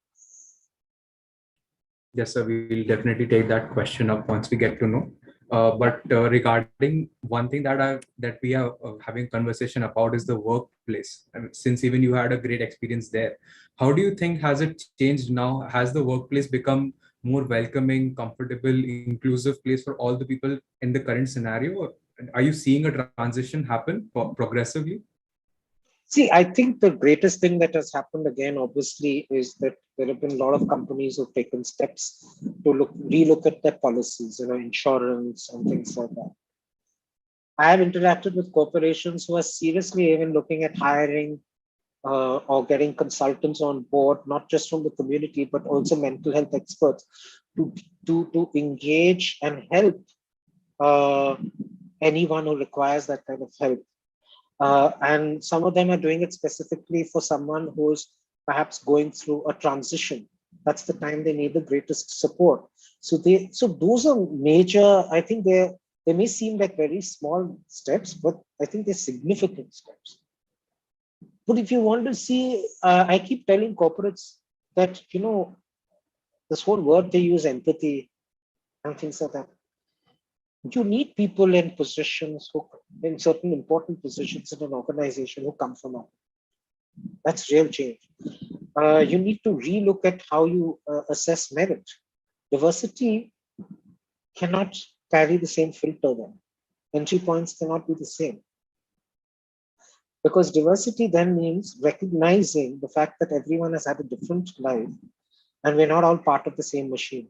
Yes, sir, we'll definitely take that question up once we get to know. But regarding one thing that we are having conversation about is the workplace. And since even you had a great experience there, how do you think has it changed now? Has the workplace become more welcoming, comfortable, inclusive place for all the people in the current scenario? Or are you seeing a transition happen progressively? See, I think the greatest thing that has happened again, obviously, is that there have been a lot of companies who've taken steps to relook at their policies, insurance and things like that. I have interacted with corporations who are seriously even looking at hiring or getting consultants on board, not just from the community, but also mental health experts to engage and help anyone who requires that kind of help. And some of them are doing it specifically for someone who's perhaps going through a transition. That's the time they need the greatest support. So those are major. I think they may seem like very small steps, but I think they're significant steps. But if you want to see, I keep telling corporates that, this whole word they use, empathy and things like that. You need people in positions in certain important positions in an organization who come from up. That's real change. You need to relook at how you assess merit. Diversity cannot carry the same filter then. Entry points cannot be the same. Because diversity then means recognizing the fact that everyone has had a different life and we're not all part of the same machine.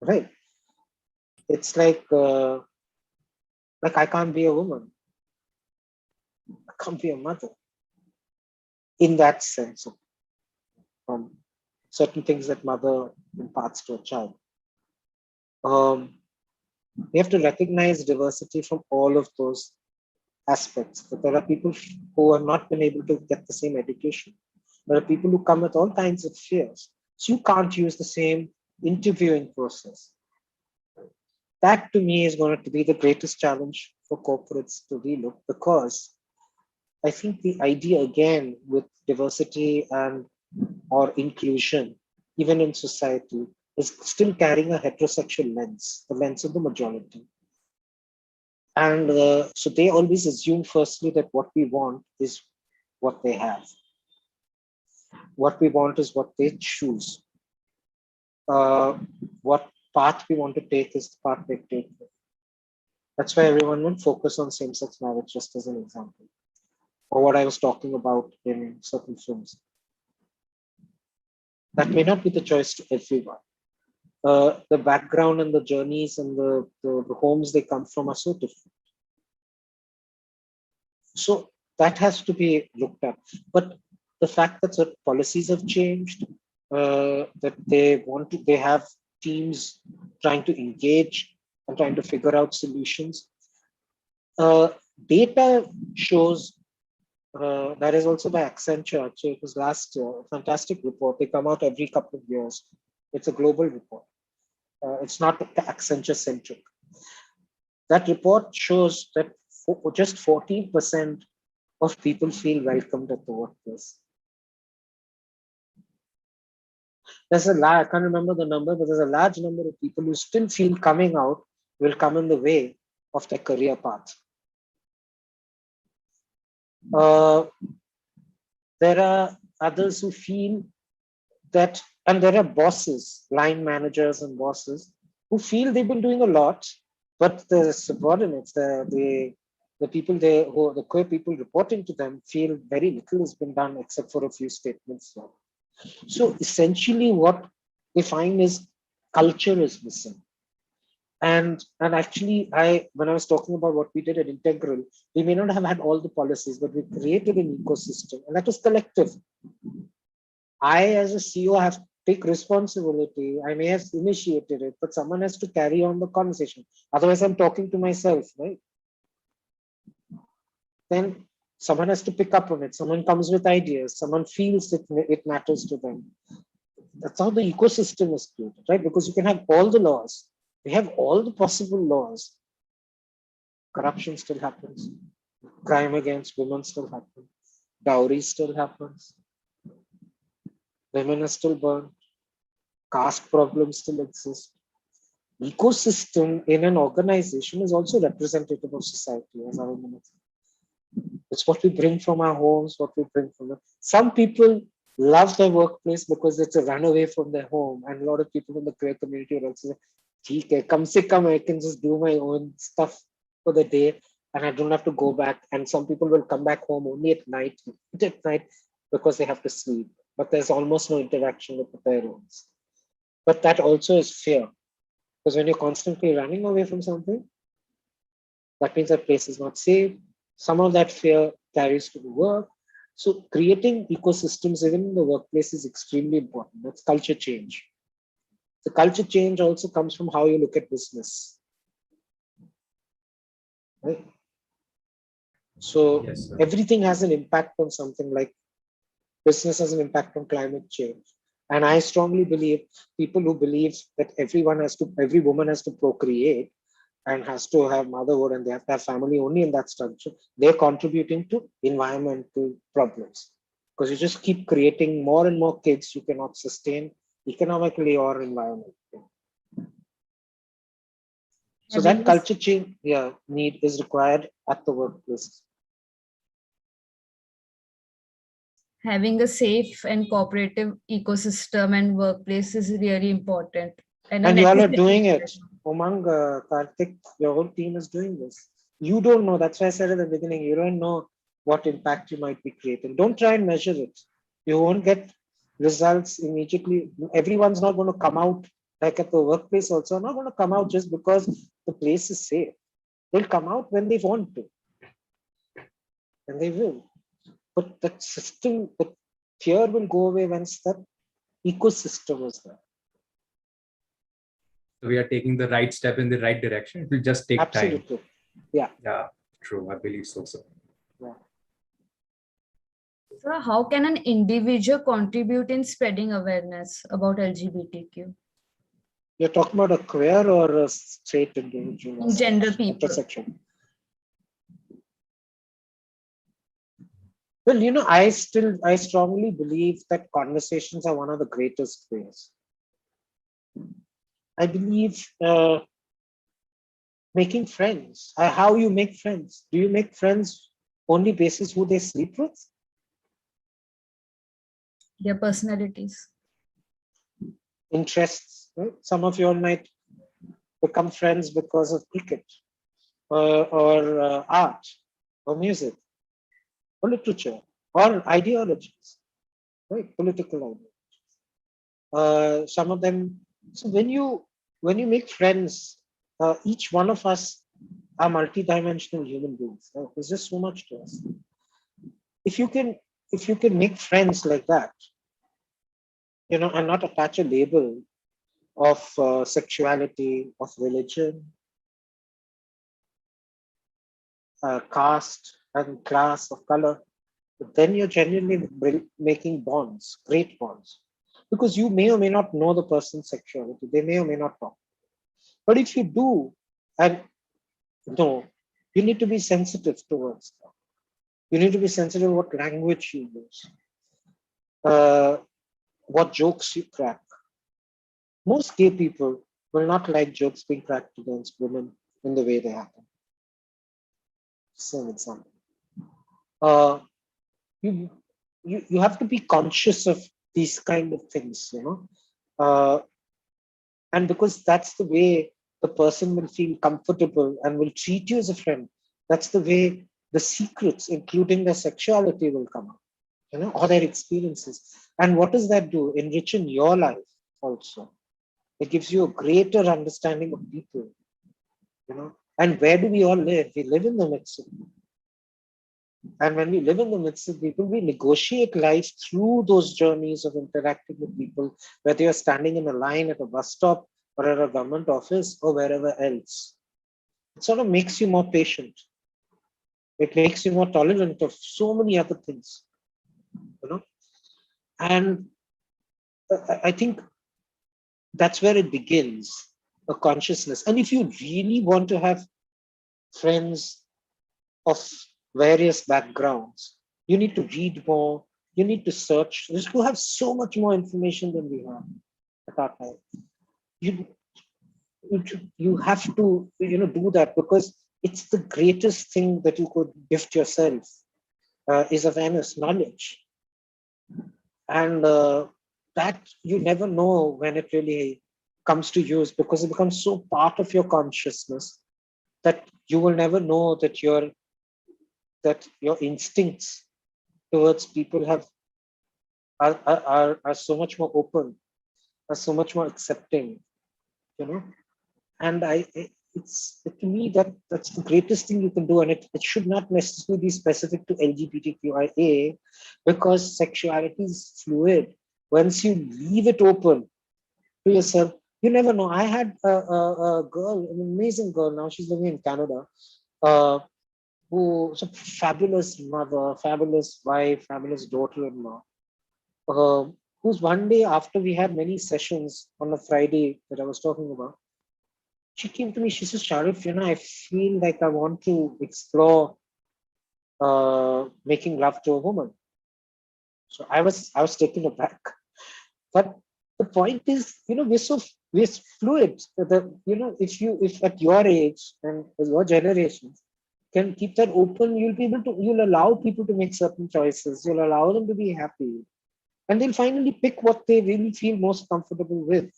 Right? It's like I can't be a woman. I can't be a mother. In that sense of certain things that mother imparts to a child. We have to recognize diversity from all of those aspects. But there are people who have not been able to get the same education. There are people who come with all kinds of fears. So you can't use the same interviewing process. That to me is going to be the greatest challenge for corporates to relook, because I think the idea again with diversity and or inclusion, even in society, is still carrying a heterosexual lens, the lens of the majority. And so they always assume firstly that what we want is what they have. What we want is what they choose. What path we want to take is the path they take. That's why everyone will focus on same-sex marriage, just as an example, or what I was talking about in certain films. That may not be the choice to everyone. The background and the journeys and the homes they come from are so different. So that has to be looked at. But the fact that certain policies have changed, that they have teams trying to engage and trying to figure out solutions. Data shows that is also by Accenture. Actually, it was last year, a fantastic report. They come out every couple of years. It's a global report. It's not Accenture centric. That report shows that just 14% of people feel welcomed at the workplace. I can't remember the number, but there's a large number of people who still feel coming out will come in the way of their career path. There are others who feel that, and there are bosses, line managers and bosses, who feel they've been doing a lot, but the subordinates, the people the queer people reporting to them feel very little has been done except for a few statements. So essentially what they find is culture is missing. And actually, when I was talking about what we did at Integral, we may not have had all the policies, but we created an ecosystem, and that was collective. I, as a CEO, have to take responsibility. I may have initiated it, but someone has to carry on the conversation. Otherwise, I'm talking to myself, right? Then someone has to pick up on it. Someone comes with ideas. Someone feels it matters to them. That's how the ecosystem is created, right? Because you can have all the laws. We have all the possible laws. Corruption still happens. Crime against women still happens. Dowry still happens. Women are still burned. Caste problems still exist. Ecosystem in an organization is also representative of society, as I remember. It's what we bring from our homes, what we bring from them. Some people love their workplace because it's a runaway from their home, and a lot of people in the queer community are also say, come se come, I can just do my own stuff for the day and I don't have to go back. And some people will come back home only at night because they have to sleep, but there's almost no interaction with the parents. But that also is fear, because when you're constantly running away from something, that means that place is not safe. Some of that fear carries to the work. So creating ecosystems even in the workplace is extremely important. That's culture change. The culture change also comes from how you look at business. Right? So Yes, sir. everything has an impact on something, like business has an impact on climate change. And I strongly believe people who believe that every woman has to procreate and has to have motherhood and they have to have family only in that structure, they're contributing to environmental problems. Because you just keep creating more and more kids you cannot sustain economically or environmentally. So Having that a, culture change, need is required at the workplace. having a safe and cooperative ecosystem and workplace is really important and a And you all are necessity. doing it. Umang, Karthik, your whole team is doing this. You don't know. That's why I said at the beginning, you don't know what impact you might be creating. Don't try and measure it. You won't get results immediately. Everyone's not going to come out, like at the workplace also, not going to come out just because the place is safe. They'll come out when they want to, and they will. But that system, the fear will go away once that ecosystem is there. So we are taking the right step in the right direction. It will just take time. Absolutely. Yeah. Yeah, true. I believe so, sir. Yeah. So how can an individual contribute in spreading awareness about LGBTQ? You're talking about a queer or a straight individual? In gender people. Heterosexual. Well, I strongly believe that conversations are one of the greatest ways. I believe making friends. How you make friends? Do you make friends only basis who they sleep with? Their personalities. Interests. Right? Some of you all might become friends because of cricket or art or music or literature or ideologies, right? Political ideologies. Some of them. So when you make friends, each one of us are multidimensional human beings. Right? There's just so much to us. If you can make friends like that, and not attach a label of sexuality, of religion, caste, and class, of color, then you're genuinely making bonds, great bonds. Because you may or may not know the person's sexuality, they may or may not talk. But if you do, and no, you need to be sensitive towards that. You need to be sensitive what language you use, what jokes you crack. Most gay people will not like jokes being cracked against women in the way they happen. Same example. Uh, you, you have to be conscious of these kind of things. And because that's the way the person will feel comfortable and will treat you as a friend. That's the way the secrets, including their sexuality, will come out, or their experiences. And what does that do? Enriching your life also. It gives you a greater understanding of people. And where do we all live? We live in the midst of people. And when we live in the midst of people, we negotiate life through those journeys of interacting with people, whether you're standing in a line at a bus stop or at a government office or wherever else. It sort of makes you more patient. It makes you more tolerant of so many other things. And I think that's where it begins, a consciousness. And if you really want to have friends of various backgrounds, you need to read more, you need to search. You have so much more information than we have at our time. You have to do that, because it's the greatest thing that you could gift yourself, is awareness, knowledge. And that you never know when it really comes to use, because it becomes so part of your consciousness that you will never know that your instincts towards people are so much more open, are so much more accepting. And it's to me that's the greatest thing you can do, and it should not necessarily be specific to LGBTQIA, because sexuality is fluid. Once you leave it open to yourself, you never know. I had a girl, an amazing girl. Now she's living in Canada. who's a fabulous mother, fabulous wife, fabulous daughter-in-law, who's one day after we had many sessions on a Friday that I was talking about, she came to me, she says, Sharif, I feel like I want to explore making love to a woman. So I was taken aback. But the point is, we're fluid. If at your age and your generation can keep that open, you'll allow people to make certain choices. You'll allow them to be happy. And they'll finally pick what they really feel most comfortable with,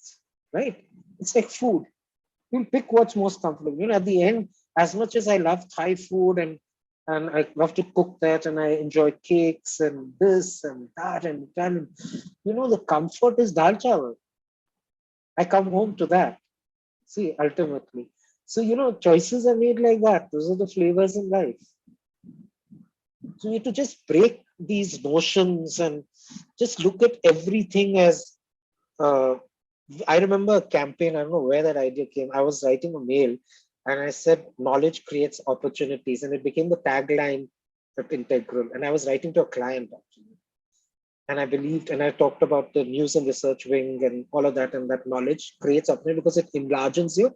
right? It's like food. You'll pick what's most comfortable. At the end, as much as I love Thai food and I love to cook that and I enjoy cakes and this and that and Italian, the comfort is dal chawal. I come home to that. See, ultimately. So, choices are made like that. Those are the flavors in life. So you have to just break these notions and just look at everything as I remember a campaign, I don't know where that idea came. I was writing a mail and I said, knowledge creates opportunities. And it became the tagline at Integral. And I was writing to a client actually. And I believed, and I talked about the news and research wing and all of that. And that knowledge creates opportunity because it enlarges your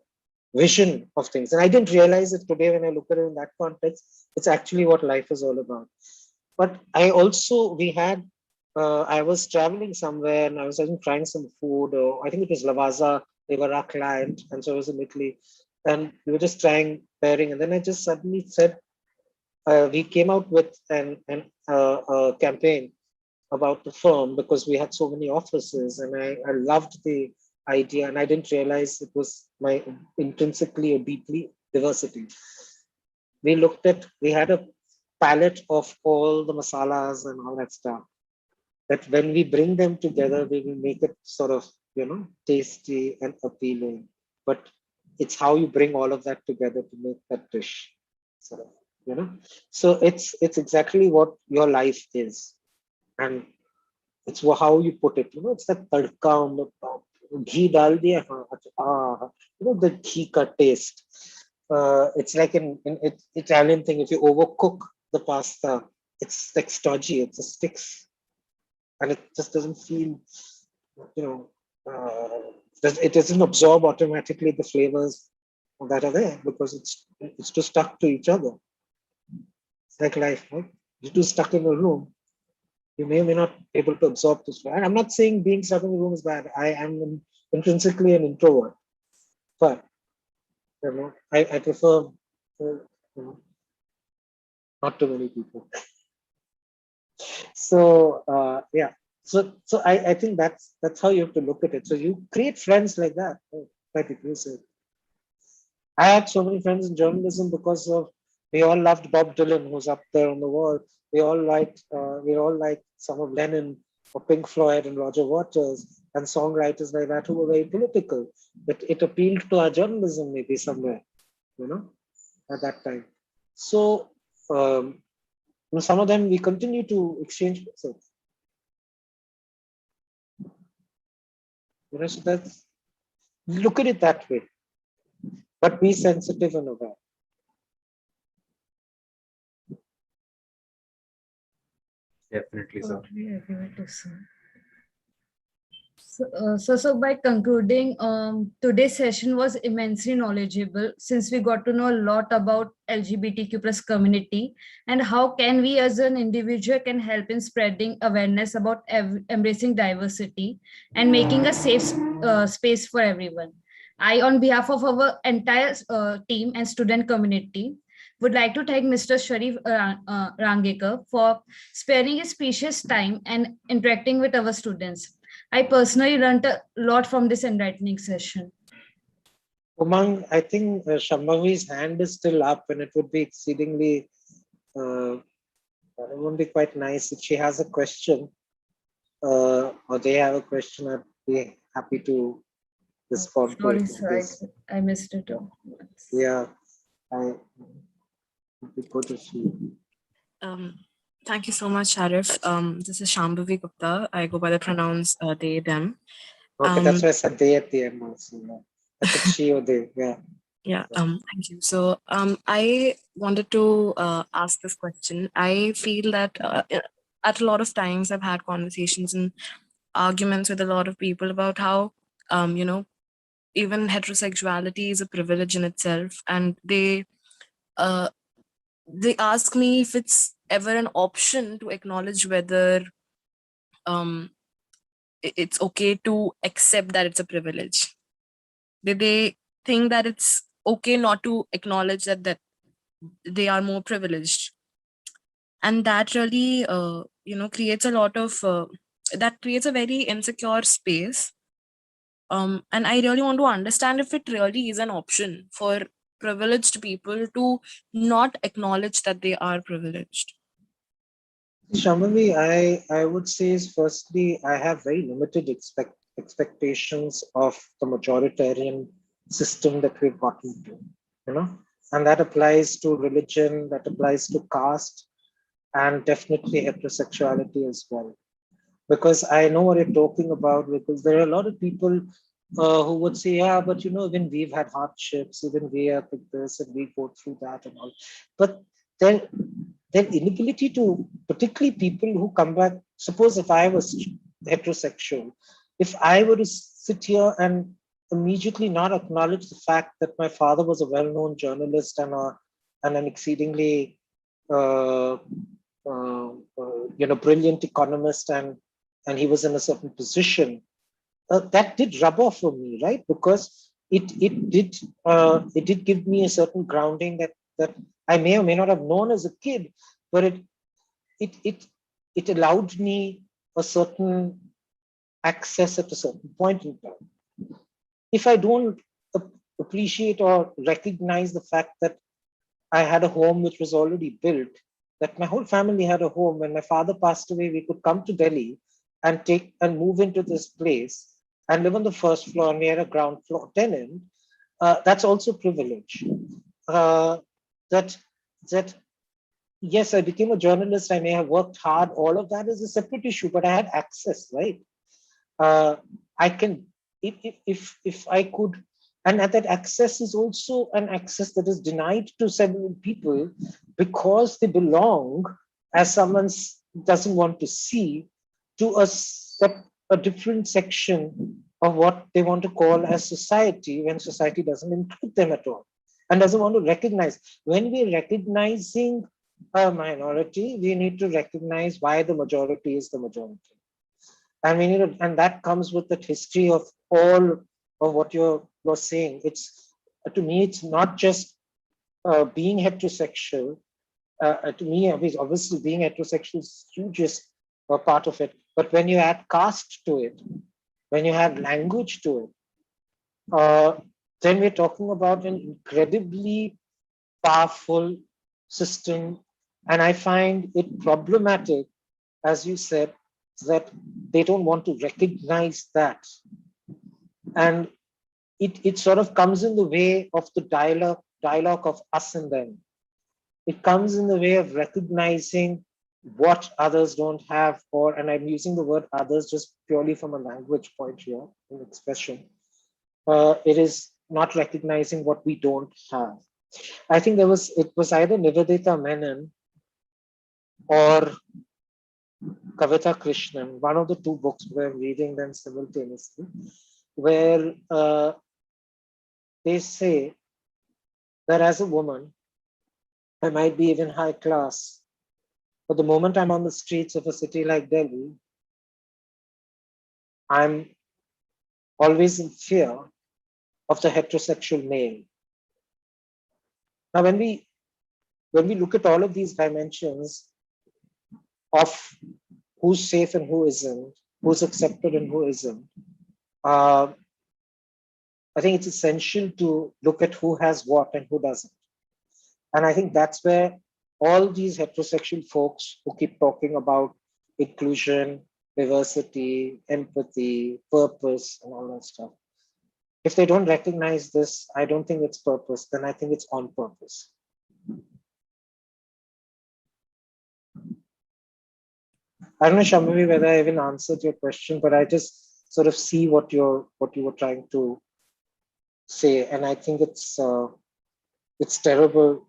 vision of things. And I didn't realize it today when I look at it in that context. It's actually what life is all about. But I was traveling somewhere and I was trying some food, or I think it was Lavazza, they were our client, and so I was in Italy, and we were just trying pairing, and then I just suddenly said, we came out with a campaign about the firm because we had so many offices, and I loved the idea, and I didn't realize it was my intrinsically or deeply diversity. We had a palette of all the masalas and all that stuff, that when we bring them together, we will make it sort of, tasty and appealing. But it's how you bring all of that together to make that dish. Sort of, So it's exactly what your life is. And it's how you put it. It's that tadka on the top. Ghee dal diya, the ghee ka taste. It's like in Italian thing, if you overcook the pasta, it's like stodgy, it just sticks. And it just doesn't feel, it doesn't absorb automatically the flavors that are there because it's too stuck to each other. It's like life, right? You're too stuck in a room. You may or may not be able to absorb this. And I'm not saying being stuck in a room is bad. I am intrinsically an introvert, but I prefer not too many people. So yeah. So I think that's how you have to look at it. So you create friends like that, quite inclusive. I had so many friends in journalism because we all loved Bob Dylan, who's up there on the wall. We all liked some of Lennon or Pink Floyd and Roger Waters and songwriters like that who were very political. But it appealed to our journalism maybe somewhere, at that time. So some of them we continue to exchange messages. So that's, look at it that way, but be sensitive and aware. Definitely, sir. So by concluding, today's session was immensely knowledgeable since we got to know a lot about LGBTQ plus community and how can we as an individual can help in spreading awareness about embracing diversity and making a safe space for everyone. I, on behalf of our entire team and student community, would like to thank Mr. Sharif Rangnekar for sparing his precious time and interacting with our students. I personally learned a lot from this enlightening session. Umang, I think Shambhavi's hand is still up, and it would be exceedingly, it would be quite nice if she has a question or they have a question. I'd be happy to respond to it. Sorry, sir, I missed it. Yeah, it'd be good if you. Thank you so much, Sharif. This is Shambhavi Gupta. I go by the pronouns they, them. Okay, that's why I said they at the end also. Yeah. I said she or they, yeah. Yeah, thank you. So I wanted to ask this question. I feel that at a lot of times I've had conversations and arguments with a lot of people about how, you know, even heterosexuality is a privilege in itself. And uh, they ask me if it's ever an option to acknowledge whether um, it's okay to accept that it's a privilege. They think that it's okay not to acknowledge that they are more privileged, and that really creates a lot of that creates a very insecure space. And I really want to understand if it really is an option for privileged people to not acknowledge that they are privileged. Shambhavi, I would say is firstly, I have very limited expectations of the majoritarian system that we've gotten to, you know, and that applies to religion, that applies to caste, and definitely heterosexuality as well. Because I know what you're talking about, because there are a lot of people who would say, yeah, but you know, even we've had hardships, even we are with this and we go through that and all. But then their inability to, particularly people who come back, suppose if I was heterosexual, if I were to sit here and immediately not acknowledge the fact that my father was a well-known journalist and an exceedingly uh, brilliant economist, and he was in a certain position, that did rub off on me, right? Because it did give me a certain grounding that I may or may not have known as a kid, but it it it allowed me a certain access at a certain point in time. If I don't appreciate or recognize the fact that I had a home which was already built, that my whole family had a home. When my father passed away, we could come to Delhi and take and move into this place and live on the first floor, and we had a ground floor tenant. That's also privilege. Uh, that that yes, I became a journalist. I may have worked hard. All of that is a separate issue, but I had access, right? I can, if I could, and that access is also an access that is denied to several people because they belong, as someone doesn't want to see, to a different section of what they want to call as society, when society doesn't include them at all and doesn't want to recognize. When we're recognizing a minority, we need to recognize why the majority is the majority. And we need to, and that comes with the history of all of what you're saying. It's, to me, it's not just being heterosexual. To me, obviously being heterosexual is the hugest part of it. But when you add caste to it, when you add language to it, then we're talking about an incredibly powerful system. And I find it problematic, as you said, that they don't want to recognize that. And it sort of comes in the way of the dialogue of us and them. It comes in the way of recognizing what others don't have, and I'm using the word others just purely from a language point here, in expression. It is not recognizing what we don't have. I think it was either Nivedita Menon or Kavita Krishnan, one of the two books where I'm reading them simultaneously, where they say that as a woman, I might be even high class, but the moment I'm on the streets of a city like Delhi, I'm always in fear of the heterosexual male. Now, when we look at all of these dimensions of who's safe and who isn't, who's accepted and who isn't, I think it's essential to look at who has what and who doesn't. And I think that's where all these heterosexual folks who keep talking about inclusion, diversity, empathy, purpose, and all that stuff, if they don't recognize this, I don't think it's purpose, then I think it's on purpose. I don't know, Shambhavi, whether I even answered your question, but I just sort of see what you were trying to say, and I think it's terrible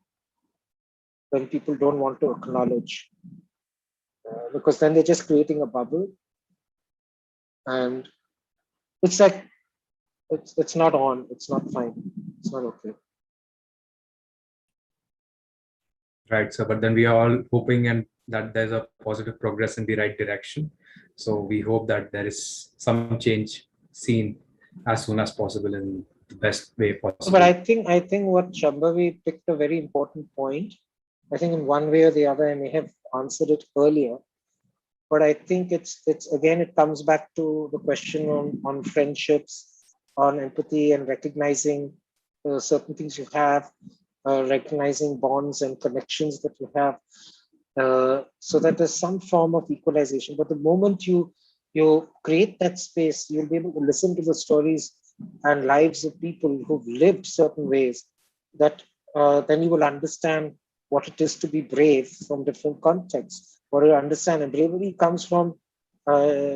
when people don't want to acknowledge, because then they're just creating a bubble, and it's like it's not on, it's not fine, it's not okay. Right, so but then we are all hoping and that there's a positive progress in the right direction. So we hope that there is some change seen as soon as possible in the best way possible. But I think what Shambhavi picked a very important point. I think in one way or the other, I may have answered it earlier, but I think it's again, it comes back to the question on friendships, on empathy, and recognizing certain things you have, recognizing bonds and connections that you have, so that there's some form of equalization. But the moment you create that space, you'll be able to listen to the stories and lives of people who've lived certain ways, that then you will understand what it is to be brave from different contexts. What you understand, and bravery comes from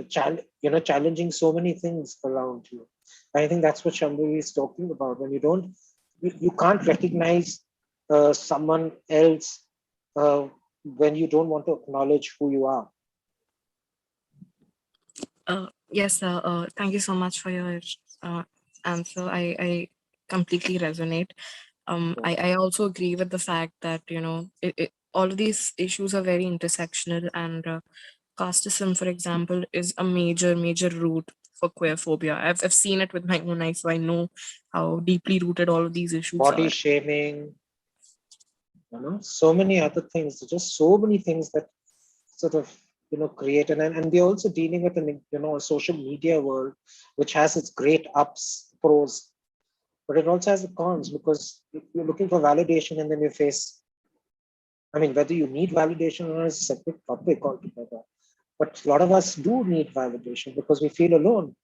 challenging so many things around you. I think that's what Shambhavi is talking about. When you can't recognize someone else when you don't want to acknowledge who you are. Yes, sir. Thank you so much for your answer. I completely resonate. I also agree with the fact that, all of these issues are very intersectional, and casteism, for example, is a major root for queer phobia. I've seen it with my own eyes, so I know how deeply rooted all of these issues Body are. shaming, so many other things, just so many things that sort of create, and we're also dealing with a social media world which has its great ups, pros, but it also has the cons, because if you're looking for validation and then you face, whether you need validation or not is a separate topic altogether, but a lot of us do need validation because we feel alone,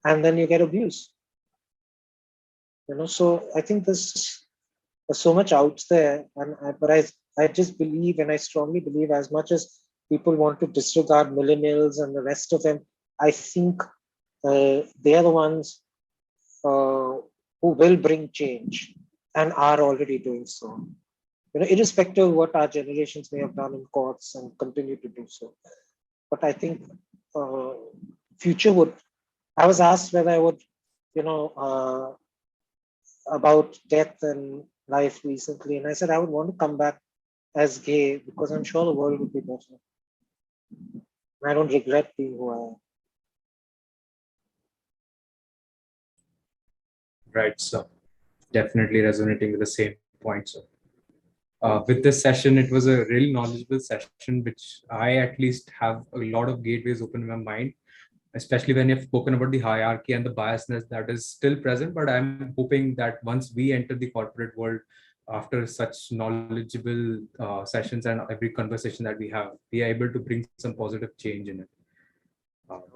and then you get abuse. So I think there's so much out there, but I just believe, and I strongly believe, as much as people want to disregard millennials and the rest of them, I think they are the ones who will bring change and are already doing so. Irrespective of what our generations may have done in courts and continue to do so. But I think future would. I was asked whether I would, about death and life recently, and I said I would want to come back as gay because I'm sure the world would be better. I don't regret being who I am. Right, so definitely resonating with the same points. So with this session, it was a really knowledgeable session, which I at least have a lot of gateways open in my mind, especially when you've spoken about the hierarchy and the biasness that is still present. But I'm hoping that once we enter the corporate world, after such knowledgeable sessions and every conversation that we have, we are able to bring some positive change in it.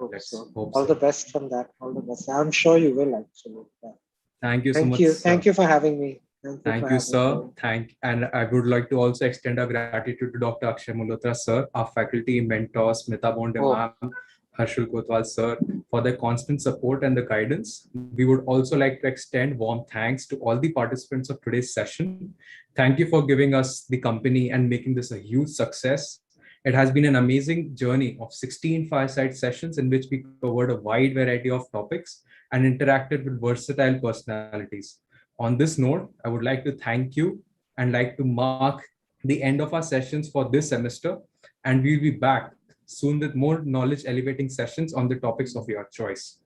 Let's hope All so. the best from that. All the best. I'm sure you will actually. Yeah. Thank you so Thank much. you. Sir. Thank you for having me. Thank you, sir. And I would like to also extend our gratitude to Dr. Akshay Malhotra, sir, our faculty, mentors, Smita Bonde, ma'am, Harshul Kotwal, sir, for their constant support and the guidance. We would also like to extend warm thanks to all the participants of today's session. Thank you for giving us the company and making this a huge success. It has been an amazing journey of 16 fireside sessions in which we covered a wide variety of topics and interacted with versatile personalities. On this note, I would like to thank you and like to mark the end of our sessions for this semester. And we'll be back soon with more knowledge elevating sessions on the topics of your choice.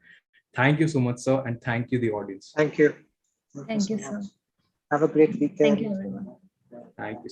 Thank you so much, sir. And thank you, the audience. Thank you. Thank you, sir. Have a great weekend. Thank you, everyone. Thank you.